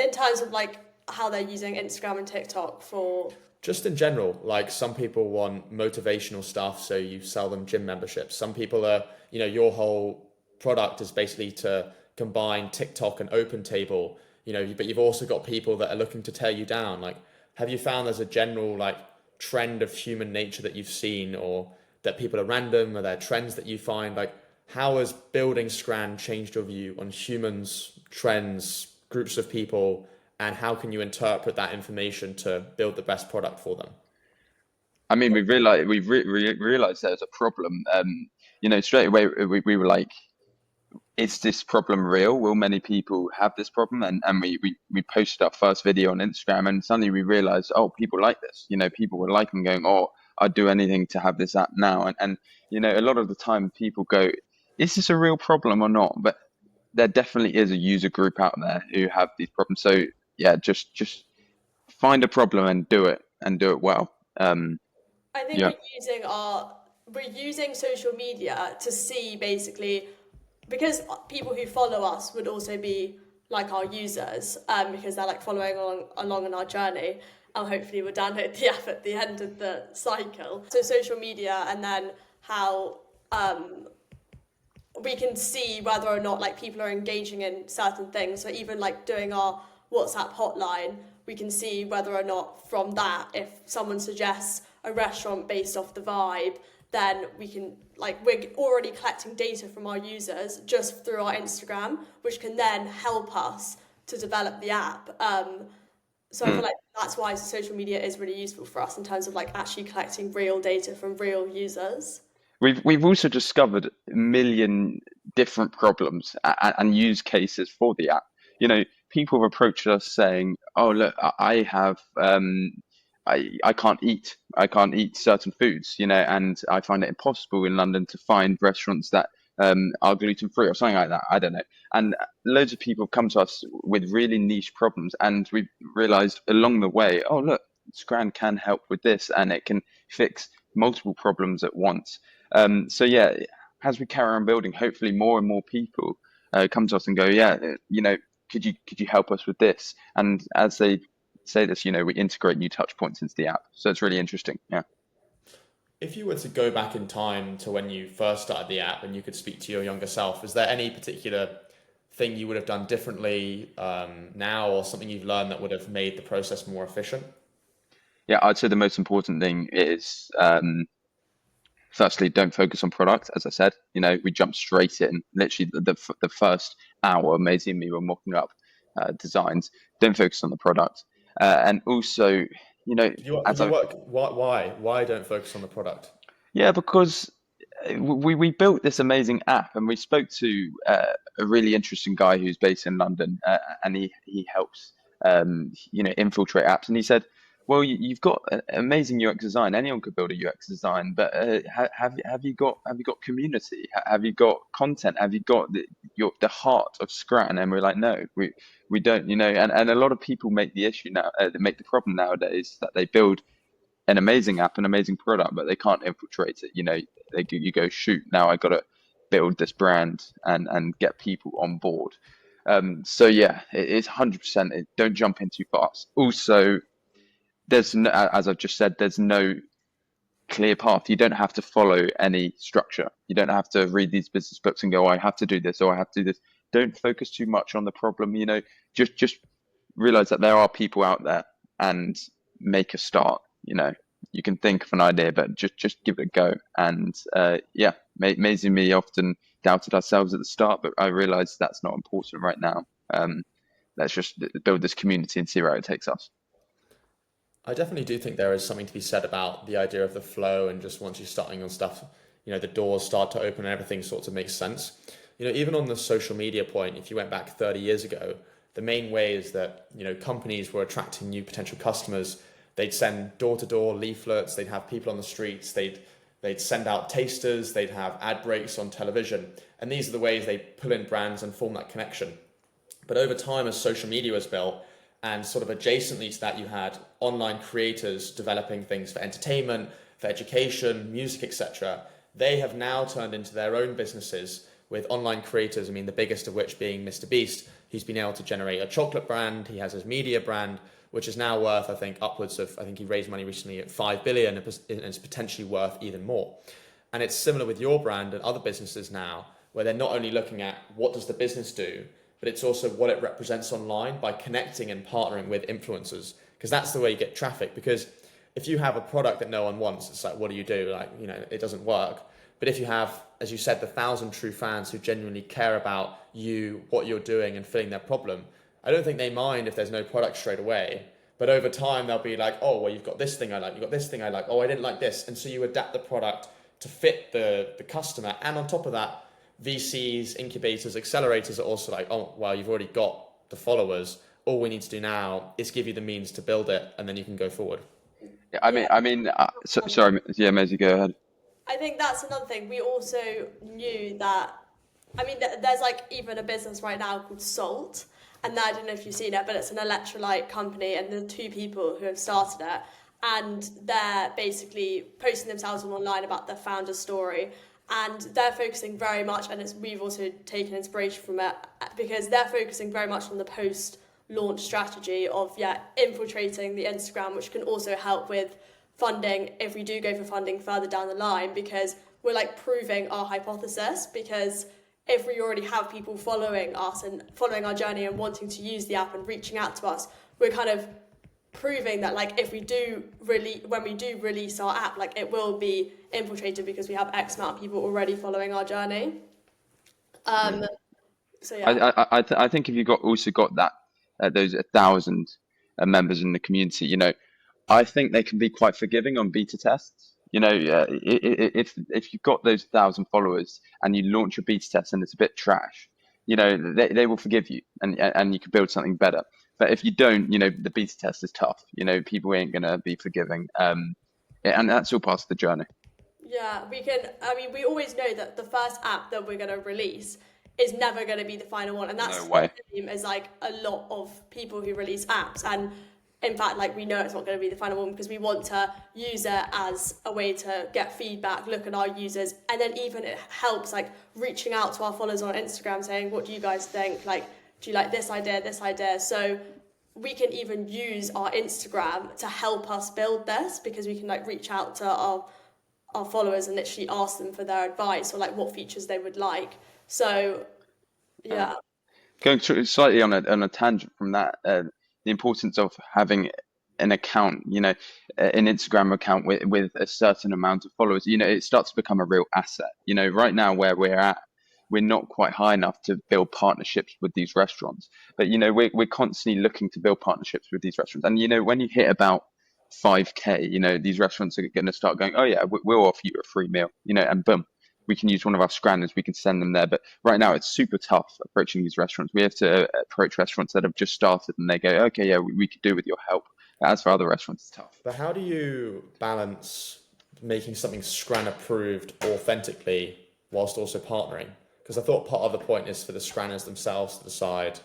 In terms of like how they're using Instagram and TikTok for. Just in general, like some people want motivational stuff, so you sell them gym memberships. Some people are, your whole product is basically to combine TikTok and OpenTable, but you've also got people that are looking to tear you down. Like, have you found there's a general like trend of human nature that you've seen, or that people are random? Are there trends that you find? Like, how has building Scran changed your view on humans, trends, groups of people, and how can you interpret that information to build the best product for them? I mean, we realized there's a problem. Straight away we were like, is this problem real? Will many people have this problem? And we posted our first video on Instagram, and suddenly we realized, oh, people like this. People were liking, going, oh, I'd do anything to have this app now. And a lot of the time people go, is this a real problem or not? But there definitely is a user group out there who have these problems. So yeah, just find a problem and do it well. I think Yeah. we're using social media to see basically, because people who follow us would also be like our users, because they're like following along on our journey, and hopefully we'll download the app at the end of the cycle. So social media, and then how we can see whether or not like people are engaging in certain things. So even like doing our WhatsApp hotline, we can see whether or not from that, if someone suggests a restaurant based off the vibe, then we can, like, we're already collecting data from our users just through our Instagram, which can then help us to develop the app. So I feel like that's why social media is really useful for us in terms of like actually collecting real data from real users. We've also discovered a million different problems and use cases for the app. People have approached us saying, "Oh, look, I have I can't eat certain foods, and I find it impossible in London to find restaurants that are gluten free or something like that. I don't know." And loads of people come to us with really niche problems, and we've realized along the way, oh, look, Scran can help with this, and it can fix multiple problems at once. So yeah, as we carry on building, hopefully more and more people come to us and go, yeah, could you help us with this? And as they say this, we integrate new touch points into the app. So it's really interesting. Yeah. If you were to go back in time to when you first started the app and you could speak to your younger self, is there any particular thing you would have done differently now, or something you've learned that would have made the process more efficient? Yeah, I'd say the most important thing is firstly, don't focus on product. As I said, we jumped straight in. Literally, the first hour, Maisie and me were mocking up designs. Don't focus on the product, and also, Could as you I work? Why don't focus on the product? yeah, because we built this amazing app, and we spoke to a really interesting guy who's based in London, and he helps infiltrate apps, and he said, well, you've got amazing UX design. Anyone could build a UX design, but have you got community? Have you got content? Have you got the heart of Scran? And we're like, no, we don't. And a lot of people make the issue now, make the problem nowadays that they build an amazing app, an amazing product, but they can't infiltrate it. You go, shoot, now I got to build this brand and get people on board. So yeah, it's 100%. Don't jump in too fast. Also, there's no, as I've just said, there's no clear path. You don't have to follow any structure. You don't have to read these business books and go, I have to do this or I have to do this. Don't focus too much on the problem. Just realize that there are people out there and make a start. You can think of an idea, but just give it a go. And yeah, Maisie and me often doubted ourselves at the start, but I realized that's not important right now. Let's just build this community and see where it takes us. I definitely do think there is something to be said about the idea of the flow, and just once you're starting on stuff, the doors start to open and everything sort of makes sense. Even on the social media point, if you went back 30 years ago, the main way is that, companies were attracting new potential customers. They'd send door-to-door leaflets, they'd have people on the streets, they'd send out tasters, they'd have ad breaks on television. And these are the ways they pull in brands and form that connection. But over time, as social media was built, and sort of adjacently to that, you had online creators developing things for entertainment, for education, music, etc. They have now turned into their own businesses with online creators. I mean, the biggest of which being Mr. Beast. He's been able to generate a chocolate brand. He has his media brand, which is now worth, I think, upwards of, I think he raised money recently at 5 billion, and it's potentially worth even more. And it's similar with your brand and other businesses now, where they're not only looking at what does the business do, but it's also what it represents online by connecting and partnering with influencers, because that's the way you get traffic. Because if you have a product that no one wants, it's like, what do? It doesn't work. But if you have, as you said, the 1,000 true fans who genuinely care about you, what you're doing and filling their problem, I don't think they mind if there's no product straight away. But over time, they'll be like, oh, well, you've got this thing I like, you've got this thing I like, oh, I didn't like this. And so you adapt the product to fit the customer. And on top of that, VCs, incubators, accelerators are also like, oh, well, you've already got the followers. All we need to do now is give you the means to build it, and then you can go forward. Yeah, sorry, yeah, Maisie, go ahead. I think that's another thing. We also knew that, there's like even a business right now called Salt, and I don't know if you've seen it, but it's an electrolyte company, and there are two people who have started it, and they're basically posting themselves online about their founder story. And they're focusing very much, and we've also taken inspiration from it, because they're focusing very much on the post-launch strategy of infiltrating the Instagram, which can also help with funding if we do go for funding further down the line, because we're like proving our hypothesis. Because if we already have people following us and following our journey and wanting to use the app and reaching out to us, we're kind of proving that if when we do release our app, it will be infiltrated because we have X amount of people already following our journey. So yeah, I think if you also got that those 1,000 members in the community, I think they can be quite forgiving on beta tests. If you've got those 1,000 followers and you launch your beta test and it's a bit trash, they will forgive you, and you can build something better. But if you don't, the beta test is tough. People ain't gonna be forgiving, and that's all part of the journey. Yeah, we always know that the first app that we're gonna release is never gonna be the final one, and that's No way. is like a lot of people who release apps. And in fact, we know it's not going to be the final one, because we want to use it as a way to get feedback, look at our users, and then even it helps reaching out to our followers on Instagram saying, what do you guys think? Do you like this idea, this idea? So we can even use our Instagram to help us build this, because we can reach out to our followers and literally ask them for their advice, or what features they would like. So yeah. Going slightly on a tangent from that, the importance of having an account, an Instagram account with a certain amount of followers, it starts to become a real asset. Right now where we're at, we're not quite high enough to build partnerships with these restaurants, but we're constantly looking to build partnerships with these restaurants. And when you hit about 5K, these restaurants are going to start going, oh yeah, we'll offer you a free meal, and boom, we can use one of our scranners, we can send them there. But right now it's super tough approaching these restaurants. We have to approach restaurants that have just started and they go, okay, yeah, we could do with your help. As for other restaurants, it's tough. But how do you balance making something Scran approved authentically whilst also partnering? Because I thought part of the point is for the scranners themselves to decide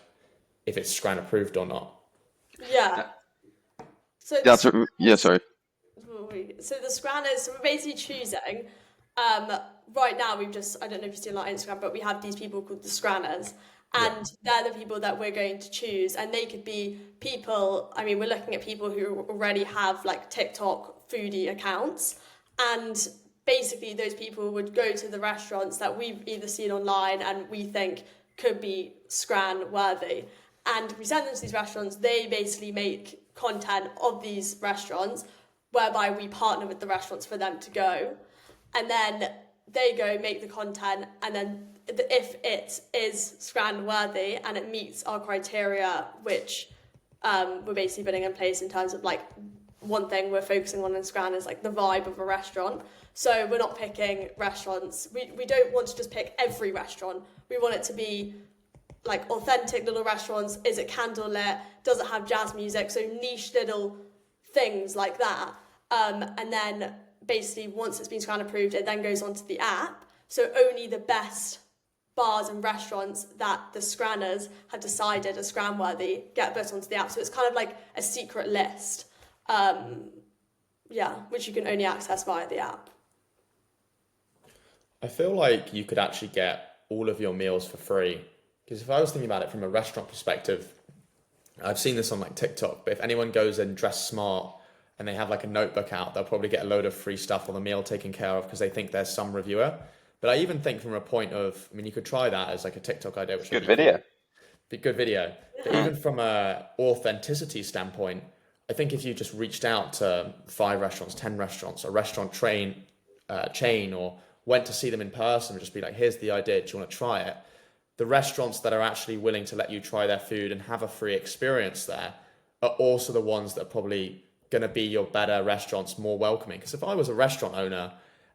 if it's Scran approved or not. Yeah. So sorry. So the scranners, we're basically choosing right now I don't know if you've seen on our Instagram, but we have these people called the Scranners. And they're the people that we're going to choose. And they could be people, I mean, we're looking at people who already have like TikTok foodie accounts. And basically those people would go to the restaurants that we've either seen online and we think could be Scran worthy. And we send them to these restaurants. They basically make content of these restaurants whereby we partner with the restaurants for them to go. And then they go make the content, and then if it is Scran worthy and it meets our criteria, which we're basically putting in place in terms of like one thing we're focusing on in Scran is like the vibe of a restaurant. So we're not picking restaurants. We don't want to just pick every restaurant. We want it to be like authentic little restaurants. Is it candlelit? Does it have jazz music? So niche little things like that. And then basically once it's been Scran approved, it then goes onto the app. So only the best bars and restaurants that the Scranners have decided are Scran worthy get put onto the app. So it's kind of like a secret list, which you can only access via the app. I feel like you could actually get all of your meals for free. Because if I was thinking about it from a restaurant perspective, I've seen this on like TikTok, but if anyone goes in dressed smart and they have like a notebook out, they'll probably get a load of free stuff on the meal taken care of because they think there's some reviewer. But I even think from a point of, I mean, you could try that as like a TikTok idea, which Good video. Be good video. But even from a authenticity standpoint, I think if you just reached out to 5 restaurants, 10 restaurants, a restaurant chain, or went to see them in person and just be like, here's the idea, do you want to try it? The restaurants that are actually willing to let you try their food and have a free experience there are also the ones that are probably going to be your better restaurants, more welcoming. Because if I was a restaurant owner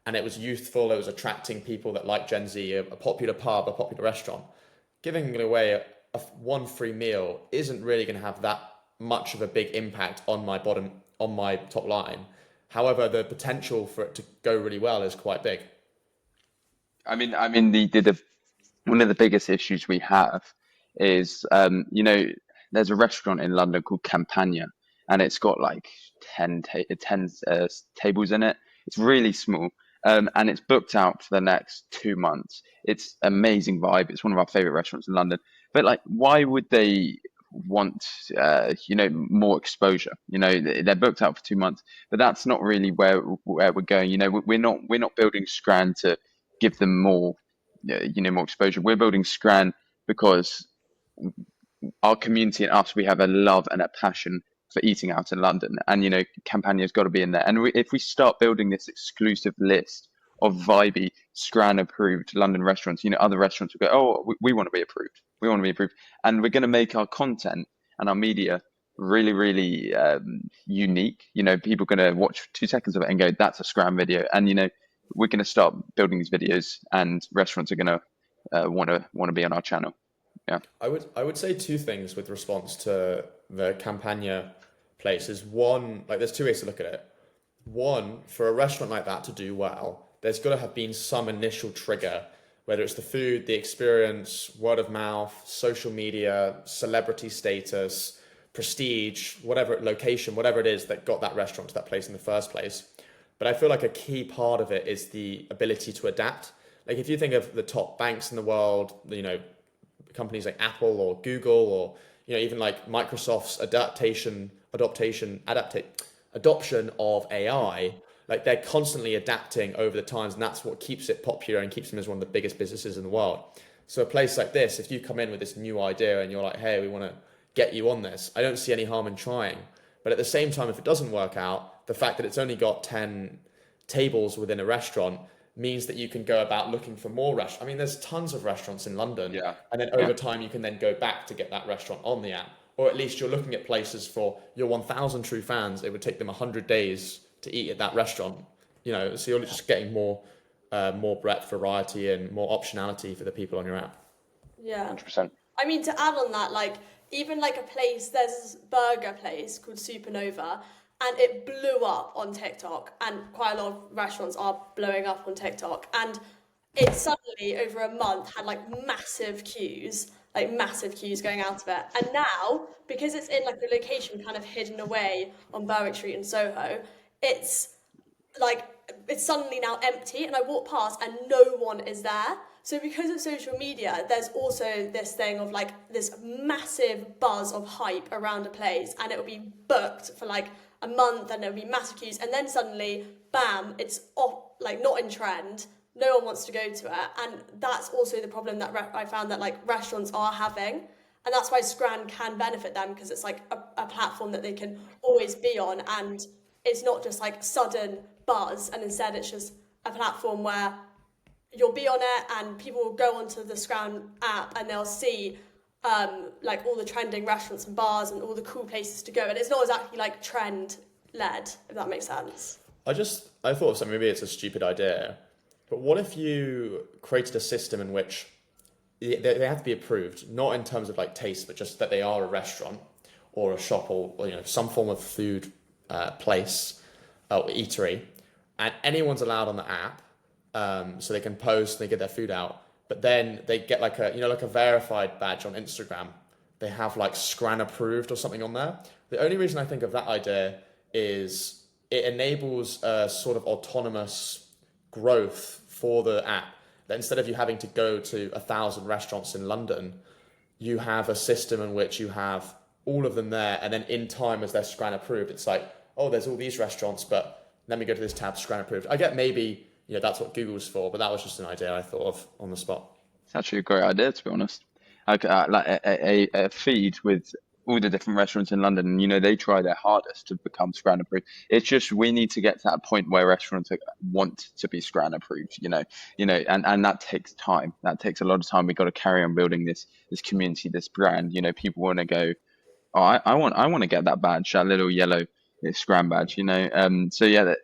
and it was youthful, it was attracting people that like Gen Z, a popular pub, a popular restaurant, giving away one free meal isn't really going to have that much of a big impact on my top line. However, the potential for it to go really well is quite big. I mean, the one of the biggest issues we have is, there's a restaurant in London called Campania, and it's got like 10 tables in it. It's really small, and it's booked out for the next 2 months. It's amazing vibe. It's one of our favorite restaurants in London. But like, why would they want, more exposure? They're booked out for 2 months, but that's not really where we're going. We're not building Scran to give them more, more exposure. We're building Scran because our community and us, we have a love and a passion for eating out in London, and Campania's got to be in there. And if we start building this exclusive list of vibey Scran approved London restaurants, other restaurants will go, oh, we want to be approved. We want to be approved, and we're going to make our content and our media really, really unique. People are going to watch 2 seconds of it and go, that's a Scran video. And we're going to start building these videos, and restaurants are going to want to be on our channel. Yeah, I would say 2 things with response to the Campania place. Is one, like, there's 2 ways to look at it. One, for a restaurant like that to do well, there's got to have been some initial trigger, whether it's the food, the experience, word of mouth, social media, celebrity status, prestige, location, whatever it is that got that restaurant to that place in the first place. But I feel like a key part of it is the ability to adapt. Like if you think of the top banks in the world, companies like Apple or Google, or even like Microsoft's adoption of AI, like they're constantly adapting over the times, and that's what keeps it popular and keeps them as one of the biggest businesses in the world. So a place like this, if you come in with this new idea and you're like, hey, we want to get you on this, I don't see any harm in trying. But at the same time, if it doesn't work out, the fact that it's only got 10 tables within a restaurant means that you can go about looking for more restaurants. I mean, there's tons of restaurants in London. Yeah. And then over time, you can then go back to get that restaurant on the app. Or at least you're looking at places for your 1,000 true fans. It would take them 100 days to eat at that restaurant. So you're just getting more breadth, variety, and more optionality for the people on your app. Yeah. 100%. I mean, to add on that, like, even like a place, there's this burger place called Supernova, and it blew up on TikTok, and quite a lot of restaurants are blowing up on TikTok, and it suddenly over a month had like massive queues going out of it. And now, because it's in like a location kind of hidden away on Berwick Street in Soho, it's like it's suddenly now empty, and I walk past and no one is there. So because of social media, there's also this thing of like this massive buzz of hype around a place, and it will be booked for like a month, and there'll be massive queues, and then suddenly, bam, it's off, like not in trend. No one wants to go to it, and that's also the problem that I found that like restaurants are having, and that's why Scran can benefit them, because it's like a platform that they can always be on, and it's not just like sudden buzz, and instead it's just a platform where you'll be on it and people will go onto the Scran app and they'll see like all the trending restaurants and bars and all the cool places to go, and it's not exactly like trend led, if that makes sense. I thought of something, maybe it's a stupid idea, but what if you created a system in which they have to be approved, not in terms of like taste, but just that they are a restaurant or a shop, or some form of food place or eatery, and anyone's allowed on the app, so they can post, they get their food out, but then they get like a verified badge on Instagram. They have like Scran Approved or something on there. The only reason I think of that idea is it enables a sort of autonomous growth for the app, that instead of you having to go to 1,000 restaurants in London, you have a system in which you have all of them there, and then in time, as they're Scran Approved, it's like, oh, there's all these restaurants, but let me go to this tab, Scran Approved. I get maybe that's what Google's for, but that was just an idea I thought of on the spot. It's actually a great idea, to be honest. Like a feed with all the different restaurants in London, and they try their hardest to become Scran Approved. It's just we need to get to that point where restaurants want to be Scran Approved, and that takes time. That takes a lot of time. We've got to carry on building this community, this brand. People want to go, oh, I want to get that badge, that little yellow Scran badge, So yeah,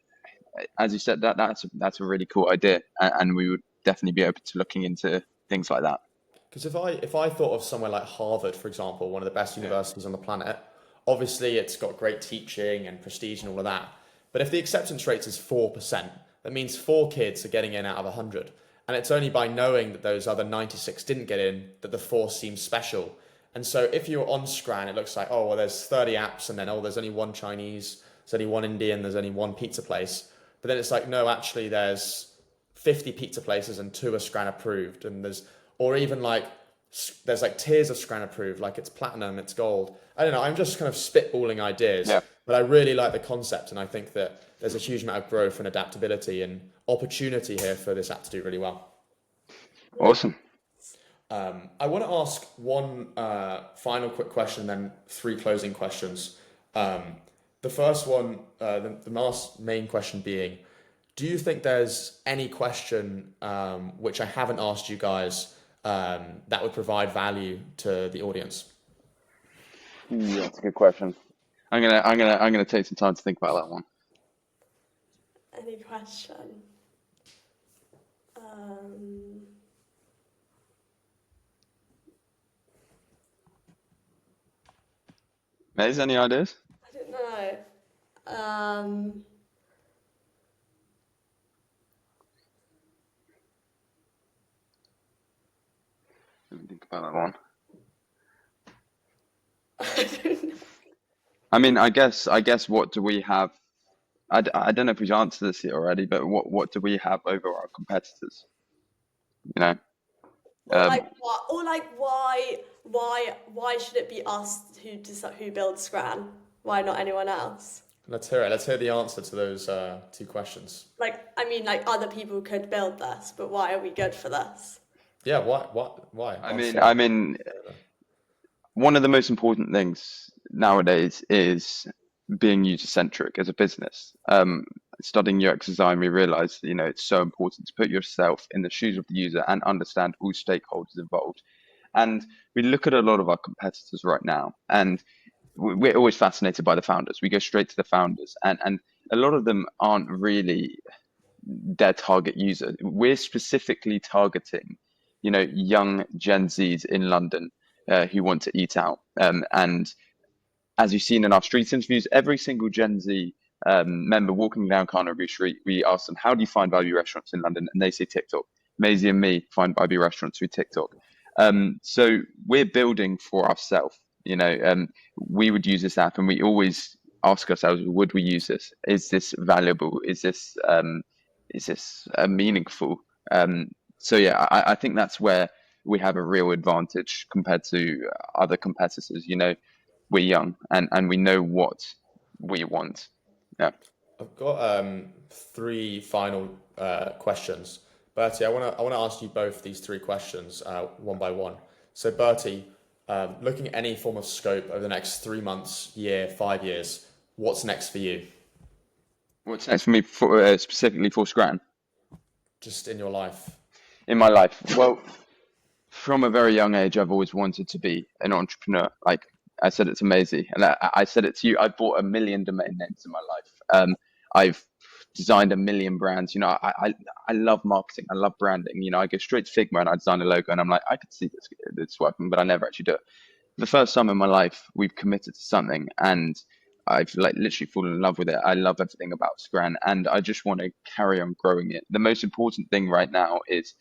as you said, that's a really cool idea, and we would definitely be open to looking into things like that. Because if I thought of somewhere like Harvard, for example, one of the best universities on the planet, obviously it's got great teaching and prestige and all of that. But if the acceptance rate is 4%, that means 4 kids are getting in out of 100. And it's only by knowing that those other 96 didn't get in that the 4 seems special. And so if you're on Scran, it looks like, oh, well, there's 30 apps, and then, oh, there's only 1 Chinese, there's only 1 Indian, there's only 1 pizza place. But then it's like, no, actually there's 50 pizza places and 2 are Scran Approved. And there's like tiers of Scran Approved, like it's platinum, it's gold. I don't know, I'm just kind of spitballing ideas, but I really like the concept, and I think that there's a huge amount of growth and adaptability and opportunity here for this app to do really well. Awesome. I want to ask one final quick question, then 3 closing questions. The first one, the last main question being, do you think there's any question which I haven't asked you guys that would provide value to the audience? Yeah, that's a good question. I'm gonna take some time to think about that one. Any question? Maisie, any ideas? I don't know. Let me think about that one. I don't know. I mean, I guess what do we have? I don't know if we've answered this here already, but what do we have over our competitors? Or like what? Or like why should it be us who builds Scran? Why not anyone else? Let's hear it. Let's hear the answer to those 2 questions. Like, I mean, like other people could build this, but why are we good for this? Yeah, why? I mean, one of the most important things nowadays is being user-centric as a business. Studying UX design, we realized, it's so important to put yourself in the shoes of the user and understand all stakeholders involved. And we look at a lot of our competitors right now, and we're always fascinated by the founders. We go straight to the founders, and a lot of them aren't really their target user. We're specifically targeting, young Gen Zs in London who want to eat out. And as you've seen in our street interviews, every single Gen Z member walking down Carnaby Street, we ask them, how do you find value restaurants in London? And they say TikTok. Maisie and me find value restaurants through TikTok. So we're building for ourselves. We would use this app, and we always ask ourselves, would we use this? Is this valuable? Is this meaningful? So yeah, I think that's where we have a real advantage compared to other competitors. You know, we're young and we know what we want. Yeah. I've got three final questions. Bertie, I wanna ask you both these three questions one by one. So Bertie, looking at any form of scope over the next 3 months, year, 5 years, what's next for you? What's next for me, specifically for Scran Just in your life. in my life? Well, from a very young age, I've always wanted to be an entrepreneur. Like I said it to Maisie, and I said it to you. I bought 1 million domain names in my life. I've designed 1 million brands. You know, I love marketing. I love branding. You know, I go straight to Figma and I design a logo, and I'm like, I could see this working, but I never actually do it. The first time in my life, we've committed to something, and I've like literally fallen in love with it. I love everything about Scran, and I just want to carry on growing it. The most important thing right now is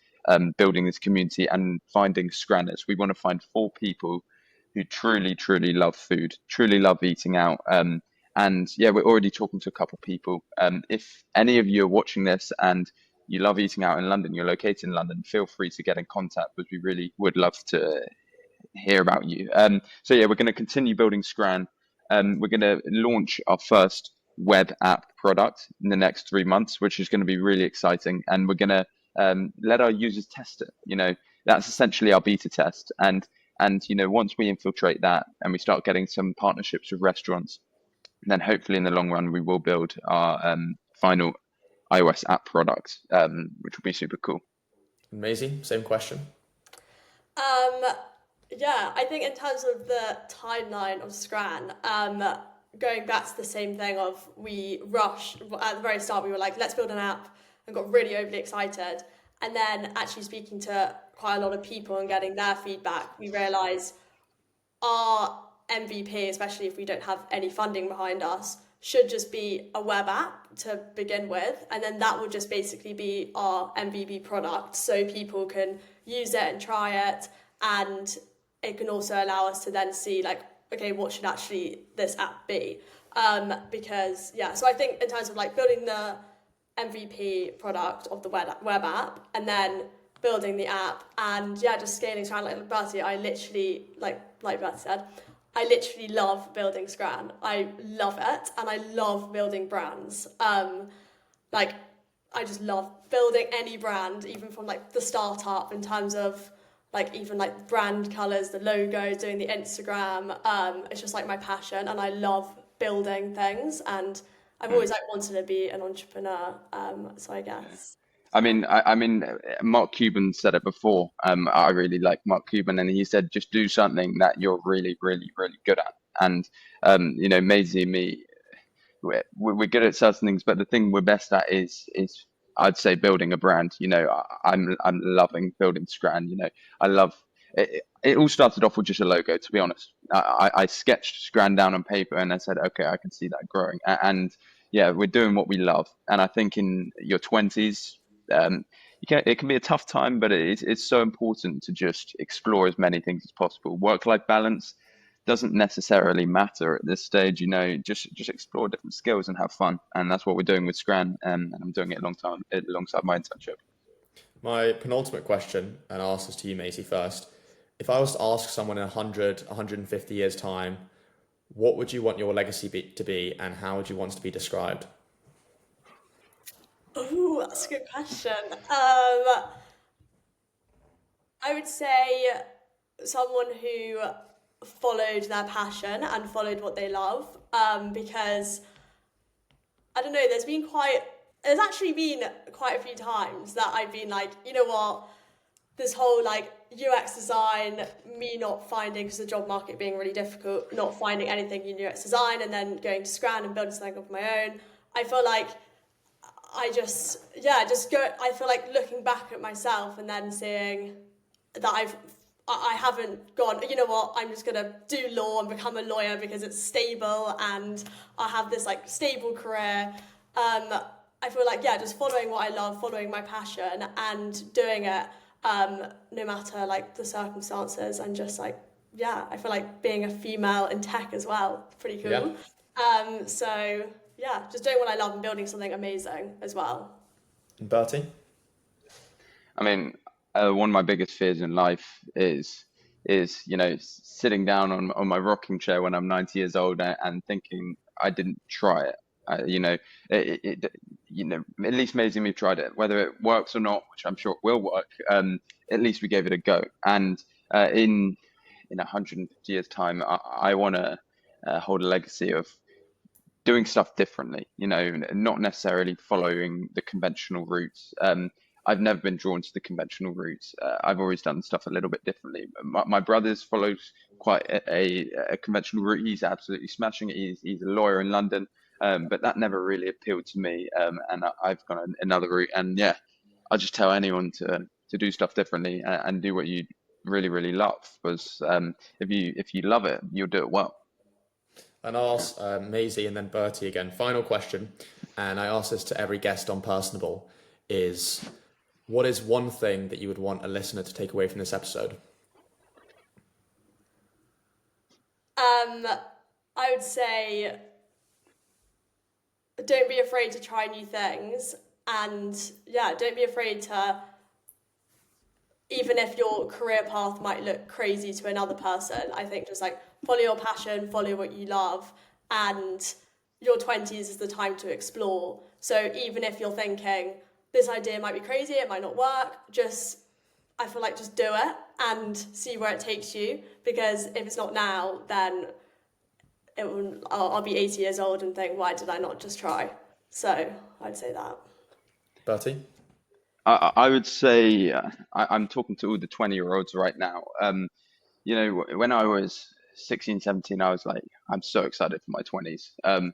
building this community and finding Scranners. We want to find 4 people who truly, truly love food, truly love eating out. And yeah, we're already talking to a couple of people. If any of you are watching this and you love eating out in London, you're located in London, feel free to get in contact because we really would love to hear about you. So yeah, we're going to continue building Scran. We're going to launch our first web app product in the next 3 months, which is going to be really exciting. And we're going to let our users test it. You know, that's essentially our beta test. And you know, once we infiltrate that and we start getting some partnerships with restaurants, then hopefully in the long run we will build our final iOS app product, which will be super cool. Maisie, same question. Yeah, I think in terms of the timeline of Scran, going back to the same thing of we rushed at the very start. We were like, let's build an app, and got really overly excited. And then actually speaking to quite a lot of people and getting their feedback, we realised our MVP, especially if we don't have any funding behind us, should just be a web app to begin with, and then that would just basically be our MVP product, so people can use it and try it, and it can also allow us to then see like, okay, what should actually this app be? Because yeah, so I think in terms of like building the MVP product of the web app and then building the app and yeah, just scaling Scran. Like Bertie, I literally like Bertie said, I literally love building Scran. I love it, and I love building brands. Like I just love building any brand, even from like the startup in terms of like even like brand colors, the logo, doing the Instagram. It's just like my passion, and I love building things. And I've always like wanted to be an entrepreneur. So I guess. I mean, Mark Cuban said it before. I really like Mark Cuban, and he said, just do something that you're really, really, really good at. And you know, Maisie and me, we're good at certain things, but the thing we're best at is I'd say building a brand. You know, I'm loving building Scran. You know, I love it. It all started off with just a logo, to be honest. I sketched Scran down on paper and I said, okay, I can see that growing. And yeah, we're doing what we love. And I think in your 20s, it can be a tough time, but it's so important to just explore as many things as possible. Work-life balance doesn't necessarily matter at this stage. You know, just explore different skills and have fun, and that's what we're doing with Scran. And I'm doing it alongside my internship. My penultimate question, and I'll ask this to you, Maisie, first. If I was to ask someone in 100, 150 years' time, what would you want your legacy to be, and how would you want it to be described? Ooh, that's a good question. I would say someone who followed their passion and followed what they love. Because I don't know, there's actually been quite a few times that I've been like, you know what, this whole like UX design, me not finding, because the job market being really difficult, not finding anything in UX design, and then going to Scran and building something of my own. I feel like I feel like looking back at myself and then seeing that I haven't gone, you know what, I'm just gonna do law and become a lawyer because it's stable and I have this like stable career. I feel like, yeah, just following what I love, following my passion and doing it, no matter like the circumstances, and just like, yeah, I feel like being a female in tech as well, pretty cool. Yeah. So yeah, just doing what I love and building something amazing as well. And Bertie? I mean, one of my biggest fears in life is sitting down on my rocking chair when I'm 90 years old and thinking I didn't try it. It at least Maisie and me tried it. Whether it works or not, which I'm sure it will work, at least we gave it a go. And in 150 years' time, I want to hold a legacy of doing stuff differently, not necessarily following the conventional routes. I've never been drawn to the conventional routes. I've always done stuff a little bit differently. My brother's followed quite a conventional route. He's absolutely smashing it. He's a lawyer in London, but that never really appealed to me. And I've gone another route. And yeah, I just tell anyone to do stuff differently and do what you really, really love. Because if you love it, you'll do it well. And I'll ask Maisie and then Bertie again. Final question, and I ask this to every guest on Personable, is what is one thing that you would want a listener to take away from this episode? I would say don't be afraid to try new things, and yeah, don't be afraid to, even if your career path might look crazy to another person, I think just like follow your passion, follow what you love, and your 20s is the time to explore. So even if you're thinking this idea might be crazy, it might not work, I feel like just do it and see where it takes you, because if it's not now, then I'll be 80 years old and think, why did I not just try? So I'd say that. Bertie? I would say I'm talking to all the 20-year-olds right now. When I was 16, 17, I was like, I'm so excited for my 20s.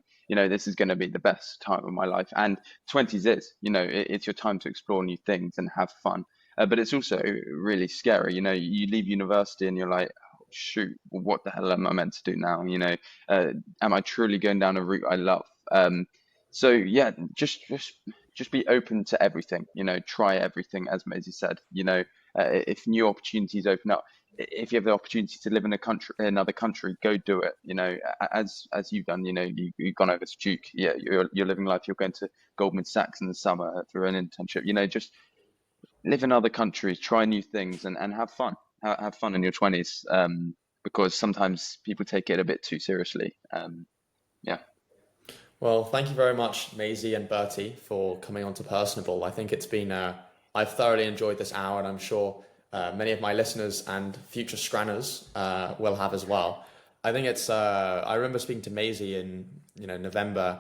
This is going to be the best time of my life. And 20s is, it's your time to explore new things and have fun. But it's also really scary. You leave university and you're like, oh, shoot, what the hell am I meant to do now? Am I truly going down a route I love? So yeah, just be open to everything, try everything, as Maisie said. If new opportunities open up, if you have the opportunity to live in another country, go do it. As you've done, you've gone over to Duke. Yeah, you're living life. You're going to Goldman Sachs in the summer through an internship. Just live in other countries, try new things, and have fun. Have fun in your 20s, because sometimes people take it a bit too seriously. Yeah. Well, thank you very much, Maisie and Bertie, for coming on to Personable. I think it's been, I've thoroughly enjoyed this hour, and I'm sure many of my listeners and future scranners will have as well. I think it's, I remember speaking to Maisie in, November,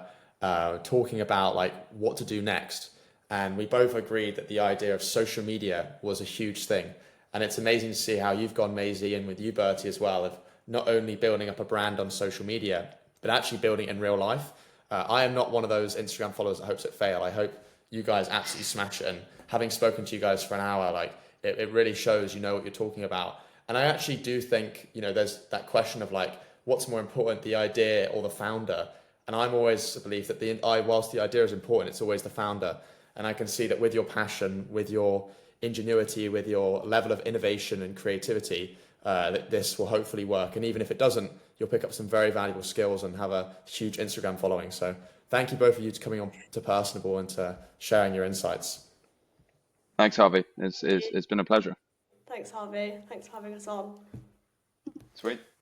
talking about like what to do next. And we both agreed that the idea of social media was a huge thing. And it's amazing to see how you've gone, Maisie, and with you, Bertie, as well, of not only building up a brand on social media, but actually building it in real life. I am not one of those Instagram followers that hopes it fail. I hope you guys absolutely smash it. And having spoken to you guys for an hour, like it really shows you know what you're talking about. And I actually do think, there's that question of like, what's more important, the idea or the founder? And I'm always a belief that whilst the idea is important, it's always the founder. And I can see that with your passion, with your ingenuity, with your level of innovation and creativity, that this will hopefully work. And even if it doesn't, you'll pick up some very valuable skills and have a huge Instagram following. So thank you both of you for coming on to Personable and to sharing your insights. Thanks, Harvey. It's been a pleasure. Thanks, Harvey. Thanks for having us on. Sweet.